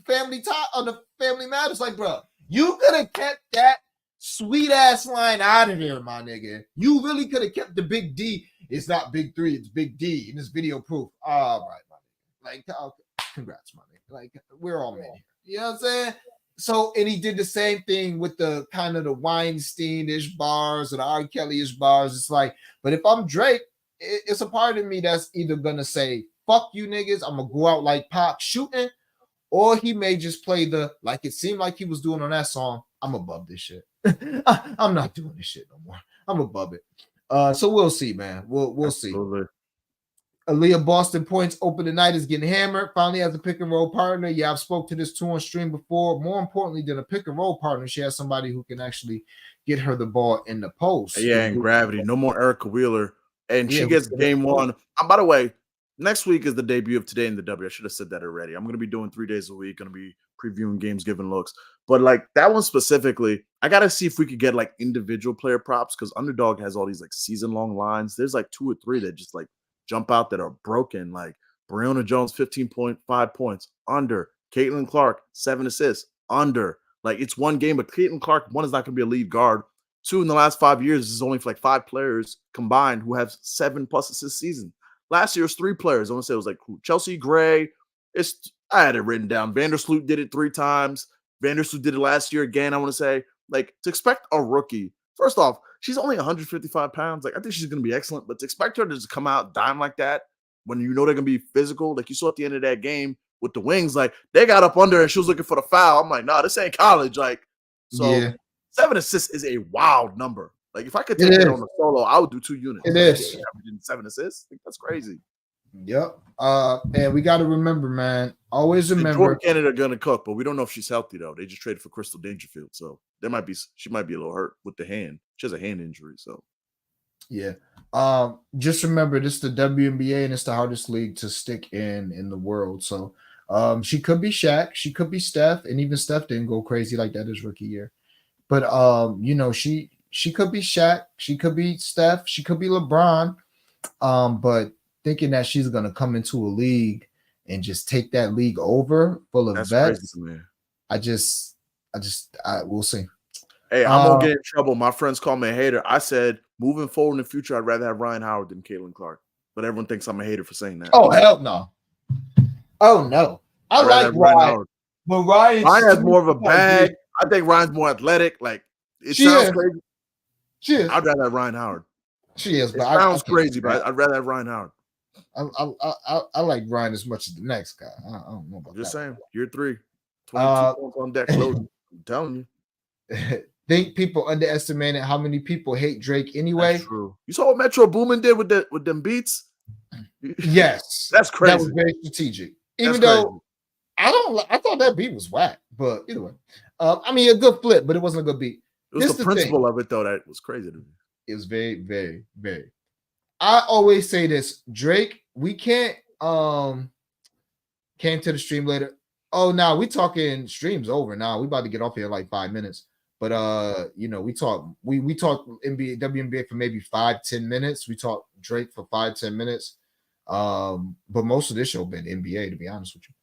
Family Matters. Like, bro, you could have kept that sweet ass line out of there, my nigga. You really could have kept the big D. It's not big 3, it's big D. And it's video proof. All right, my nigga. Like, congrats, my nigga. Like, we're all men here. You know what I'm saying? So, and he did the same thing with the kind of the Weinstein-ish bars or the R. Kelly-ish bars. It's like, but if I'm Drake, it's a part of me that's either gonna say, fuck you niggas, I'm gonna go out like Pac shooting, or he may just play the, like it seemed like he was doing on that song, I'm above this shit. I'm not doing this shit no more. I'm above it. So we'll see, man. We'll see. Aaliyah Boston points open tonight is getting hammered. Finally has a pick and roll partner. Yeah, I've spoke to this too on stream before. More importantly than a pick and roll partner, she has somebody who can actually get her the ball in the post. Yeah, and gravity. No more Erica Wheeler. And she gets game 1. By the way, next week is the debut of Today in the W. I should have said that already. I'm going to be doing 3 days a week. Going to be previewing games, giving looks. But like that one specifically, I got to see if we could get like individual player props because Underdog has all these like season-long lines. There's like 2 or 3 that just like jump out that are broken, like Breonna Jones, 15.5 points, under. Caitlin Clark, 7 assists, under. Like, it's one game, but Caitlin Clark, 1, is not going to be a lead guard. 2, in the last 5 years, is only for like 5 players combined who have 7+ assist season. Last year was 3 players. I want to say it was like Chelsea Gray. I had it written down. Vandersloot did it 3 times. Vandersloot did it last year again, I want to say. Like, to expect a rookie, first off, she's only 155 pounds. Like, I think she's going to be excellent, but to expect her to just come out dime like that when you know they're going to be physical, like you saw at the end of that game with the Wings, like, they got up under her and she was looking for the foul. I'm like, nah, this ain't college. Like, so 7 assists is a wild number. Like, if I could take that on the solo, I would do 2 units. It is. 7 assists? Like, that's crazy. Yep. And we got to remember, man, always remember. Jordan Canada going to cook, but we don't know if she's healthy, though. They just traded for Crystal Dangerfield, so she might be a little hurt with the hand. She has a hand injury, so. Yeah. Just remember, this is the WNBA, and it's the hardest league to stick in the world. So, she could be Shaq, she could be Steph, and even Steph didn't go crazy like that his rookie year. But you know, she could be Shaq, she could be Steph, she could be LeBron. But thinking that she's gonna come into a league and just take that league over full of vets, crazy, man. I we'll see. Hey, I'm gonna get in trouble. My friends call me a hater. I said, moving forward in the future, I'd rather have Ryan Howard than Caitlin Clark. But everyone thinks I'm a hater for saying that. Oh hell no! Oh no! I I'd rather like have Ryan Ryan, Howard. but Ryan Has to me, more of a she's like bag. Jay. I think Ryan's more athletic. Like it She sounds is. crazy. She is. I'd rather have Ryan Howard. She is. It But I sounds can't crazy, do that. but I'd rather have Ryan Howard. I like Ryan as much as the next guy. I don't know about I'm just that. saying. Year 3, 22 points on deck loading. I'm telling you. Think people underestimated how many people hate Drake anyway. That's true. You saw what Metro Boomin did with them beats? Yes, That's crazy. That was very strategic. Even though I thought that beat was whack, but either way, I mean a good flip, but it wasn't a good beat. It was the principle of it though that was crazy to me. It was very, very, very. I always say this, Drake. We can't came to the stream later. Oh, now we talking streams over now. We about to get off here in like 5 minutes. But you know, we talk NBA, WNBA for maybe 5-10 minutes. We talk Drake for 5-10 minutes. But most of this show been NBA, to be honest with you.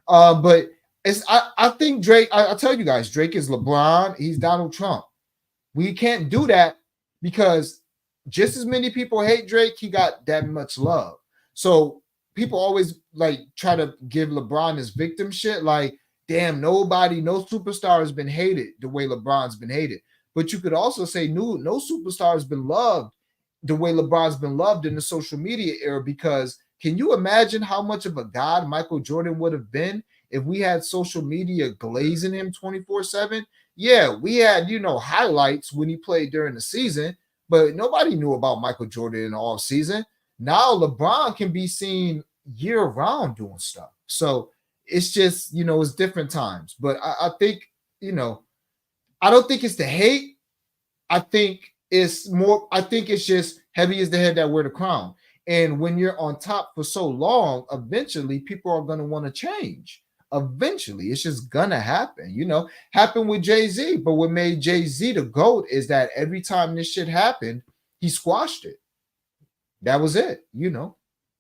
But it's I think Drake, I'll tell you guys, Drake is LeBron, he's Donald Trump. We can't do that because just as many people hate Drake, he got that much love. So people always like try to give LeBron this victim shit. Like, damn, no superstar has been hated the way LeBron's been hated. But you could also say no superstar has been loved the way LeBron's been loved in the social media era. Because can you imagine how much of a god Michael Jordan would have been if we had social media glazing him 24/7? Yeah, we had, highlights when he played during the season, but nobody knew about Michael Jordan in the off season. Now LeBron can be seen year round doing stuff. So it's just, it's different times. But I think, I don't think it's the hate. I think it's just heavy is the head that wear the crown. And when you're on top for so long, eventually people are going to want to change. Eventually, it's just gonna happen, happened with Jay-Z. But what made Jay-Z the GOAT is that every time this shit happened, he squashed it. That was it,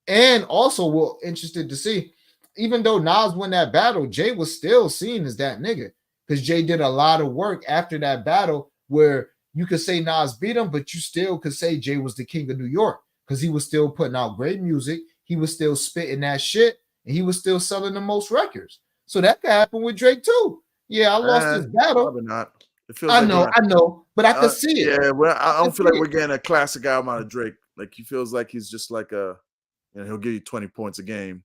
And also, we're interested to see, even though Nas won that battle, Jay was still seen as that nigga because Jay did a lot of work after that battle where you could say Nas beat him, but you still could say Jay was the king of New York because he was still putting out great music. He was still spitting that shit, and he was still selling the most records. So that could happen with Drake too. Yeah, I lost this battle. Probably not. It feels I know, but I could see it. Yeah, well, I don't feel like we're getting a classic album out of Drake. Like he feels like he's just like he'll give you 20 points a game.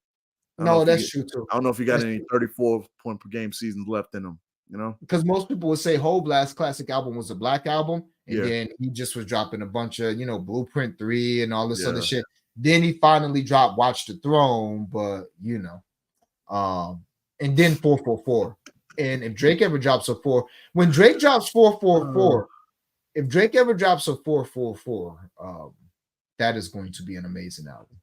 No, that's true too. I don't know if he got any 34-point per game seasons left in him. Because most people would say Hov last classic album was a Black Album, and then he just was dropping a bunch of Blueprint 3 and all this other shit. Then he finally dropped Watch the Throne, but and then 444. And if Drake ever drops a 4, when Drake drops 444, if Drake ever drops a 444, that is going to be an amazing album.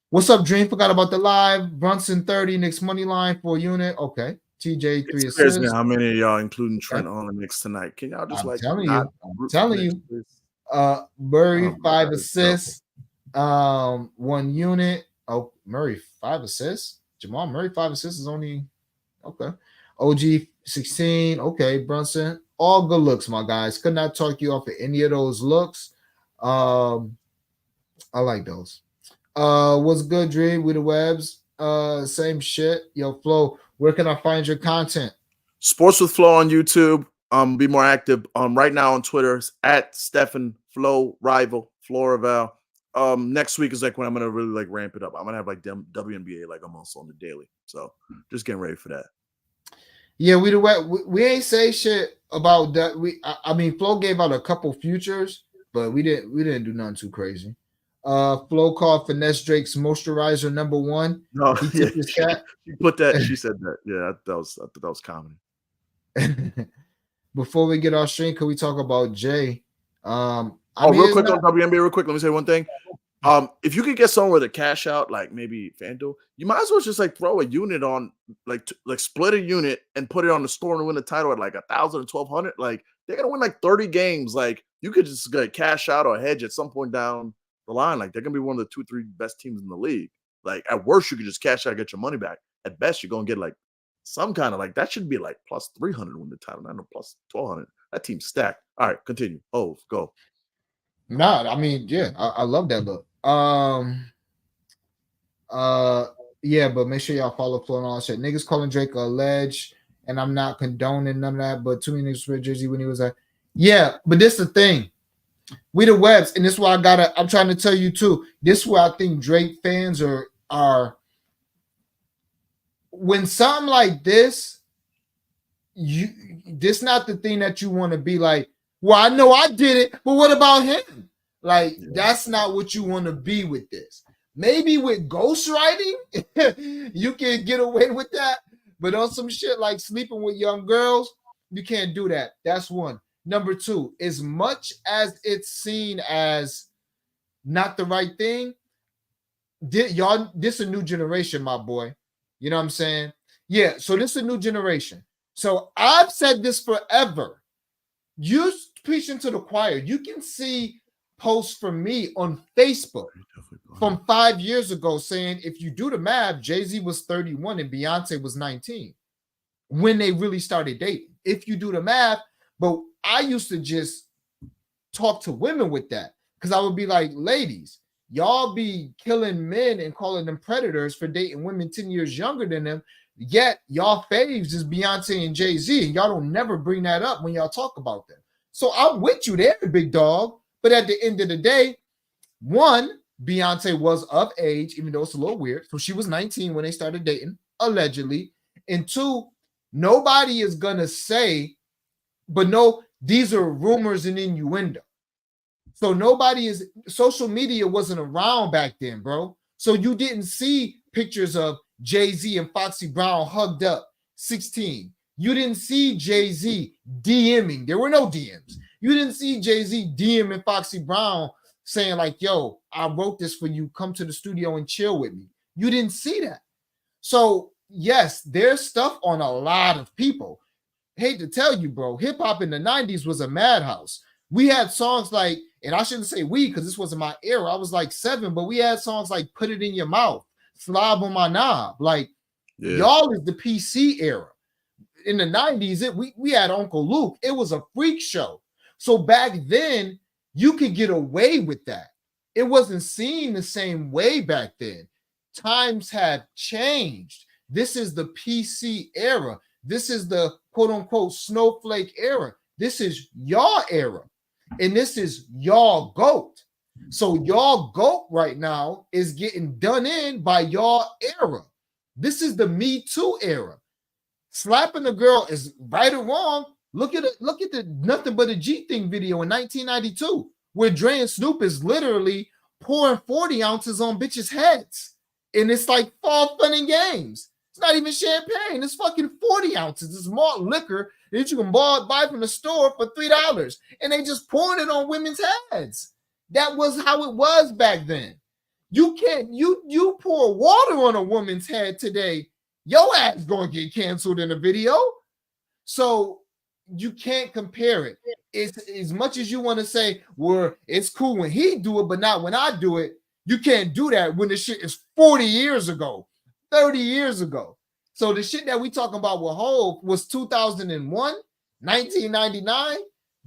What's up, Dream? Forgot about the live. Brunson 30, Knicks money line for a unit. Okay. TJ 3 assists. Me how many of y'all, including Trent, on the Knicks tonight? Can y'all just I'm telling you. Murray 5 assists. 1 unit. Oh, Murray 5 assists. Jamal Murray 5 assists is only okay. OG 16. Okay, Brunson. All good looks, my guys. Could not talk you off of any of those looks. I like those. What's good, Dream? We the webs. Same shit. Yo, Flo, where can I find your content? Sports with Flo on YouTube. Be more active. Right now on Twitter at Stephen Flo Rival Floraval. Next week is like when I'm gonna really like ramp it up. I'm gonna have like WNBA like almost on the daily. So just getting ready for that. Yeah, we ain't say shit about that. I mean, Flo gave out a couple futures, but we didn't do nothing too crazy. Flo called Finesse Drake's moisturizer number 1. No, he took his cat. She put that. She said that. Yeah, I thought that was comedy. Before we get our stream, can we talk about Jay? Real quick on WNBA, real quick. Let me say one thing. If you could get somewhere to cash out, like maybe FanDuel, you might as well just like throw a unit on, like split a unit and put it on the store and win the title at like 1,000 or 1,200. Like they're gonna win like 30 games. Like you could just cash out or hedge at some point down the line. Like they're gonna be one of the 2-3 best teams in the league. Like at worst, you could just cash out, get your money back. At best, you're gonna get like some kind of like that should be like plus 300 win the title, not no plus 1,200. That team's stacked. All right, continue. Oh, go. Nah, I mean, yeah, I love that look. Uh, yeah, but make sure y'all follow Flo and all that shit. Niggas calling Drake a ledge, and I'm not condoning none of that. But too many niggas wear Jersey when he was like, yeah, but this the thing. We the webs, and this is why I'm trying to tell you too. This is where I think Drake fans are when something like this, this not the thing that you want to be like, well, I know I did it, but what about him? Like, that's not what you want to be with this. Maybe with ghostwriting, you can get away with that, but on some shit like sleeping with young girls, you can't do that. That's one. Number two, as much as it's seen as not the right thing, y'all, this is a new generation, my boy. You know what I'm saying? Yeah, so this is a new generation. So I've said this forever. You preaching to the choir. You can see posts from me on Facebook from 5 years ago saying, if you do the math, Jay-Z was 31 and Beyonce was 19 when they really started dating. If you do the math, but I used to just talk to women with that because I would be like, ladies, y'all be killing men and calling them predators for dating women 10 years younger than them. Yet y'all faves is Beyonce and Jay-Z, and y'all don't never bring that up when y'all talk about them. So I'm with you there, big dog. But at the end of the day, one, Beyonce was of age, even though it's a little weird. So she was 19 when they started dating, allegedly. And two, nobody is gonna say, but no, these are rumors and innuendo. So social media wasn't around back then, bro. So you didn't see pictures of Jay-Z and Foxy Brown hugged up, 16. You didn't see Jay-Z DMing. There were no DMs. You didn't see Jay-Z DMing Foxy Brown saying like, yo, I wrote this for you. Come to the studio and chill with me. You didn't see that. So yes, there's stuff on a lot of people. Hate to tell you, bro, hip hop in the 90s was a madhouse. We had songs like, and I shouldn't say we because this wasn't my era. I was like 7, but we had songs like Put It in Your Mouth, Slob on My Knob. Like, y'all is the PC era. In the 90s, we had Uncle Luke. It was a freak show. So back then, you could get away with that. It wasn't seen the same way back then. Times have changed. This is the PC era. This is the quote unquote snowflake era. This is y'all era. And this is y'all GOAT. So y'all GOAT right now is getting done in by y'all era. This is the Me Too era. Slapping a girl is right or wrong. Look at the Nothing But a G Thing video in 1992, where Dre and Snoop is literally pouring 40 ounces on bitches' heads. And it's like fall fun and games. It's not even champagne. It's fucking 40 ounces. It's malt liquor that you can buy from the store for $3. And they just pouring it on women's heads. That was how it was back then. You can't, you pour water on a woman's head today, your ass gonna get canceled in a video. So you can't compare it. It's as much as you want to say, well, it's cool when he do it, but not when I do it. You can't do that when the shit is 40 years ago, 30 years ago. So the shit that we talking about with Hov was 2001, 1999.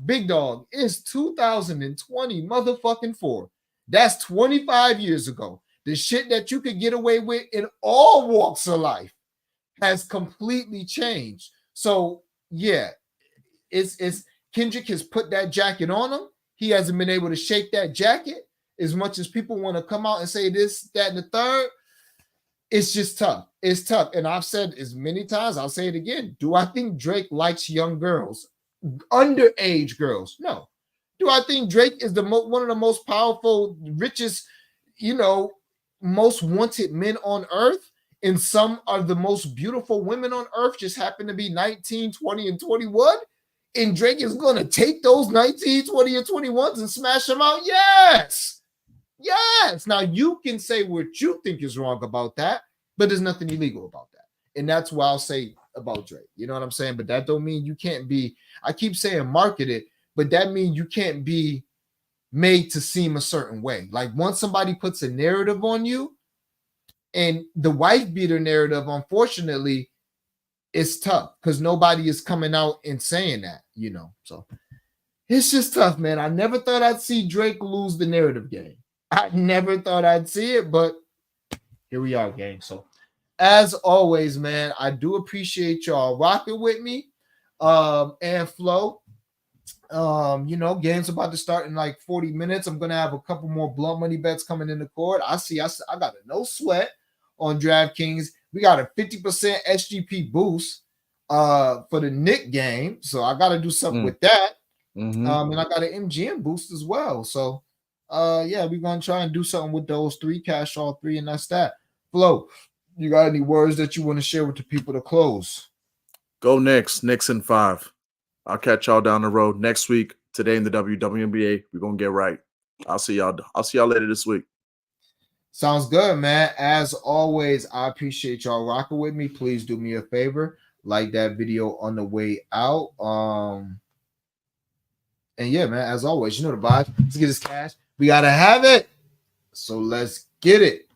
Big dog, it's 2020 motherfucking 4. That's 25 years ago. The shit that you could get away with in all walks of life has completely changed. So yeah, it's Kendrick has put that jacket on him. He hasn't been able to shake that jacket. As much as people want to come out and say this, that, and the third, it's just tough. It's tough. And I've said as many times, I'll say it again. Do I think Drake likes young girls, underage girls? No. Do I think Drake is one of the most powerful, richest, most wanted men on earth? And some of the most beautiful women on earth just happen to be 19, 20, and 21? And Drake is going to take those 19, 20, and 21s and smash them out? Yes. Yes. Now, you can say what you think is wrong about that, but there's nothing illegal about that. And that's what I'll say about Drake. You know what I'm saying? But that don't mean you can't be, I keep saying market it, but that means you can't be made to seem a certain way. Like once somebody puts a narrative on you, and the wife beater narrative, unfortunately, it's tough because nobody is coming out and saying that, So it's just tough, man. I never thought I'd see Drake lose the narrative game. I never thought I'd see it, but here we are, gang. So as always, man, I do appreciate y'all rocking with me. And Flo. Game's about to start in like 40 minutes. I'm gonna have a couple more blunt money bets coming in the court. I got a no sweat on DraftKings. We got a 50% SGP boost for the Nick game. So I gotta do something with that. And I got an MGM boost as well. So we're gonna try and do something with those three, cash all three, and that's that. Flo, you got any words that you want to share with the people to close? Go Knicks. Knicks in 5. I'll catch y'all down the road next week. Today in the WNBA, we're gonna get right. I'll see y'all later this week. Sounds good, man. As always, I appreciate y'all rocking with me. Please do me a favor, like that video on the way out. And yeah, man, as always, you know the vibes. Let's get this cash. We gotta have it. So let's get it.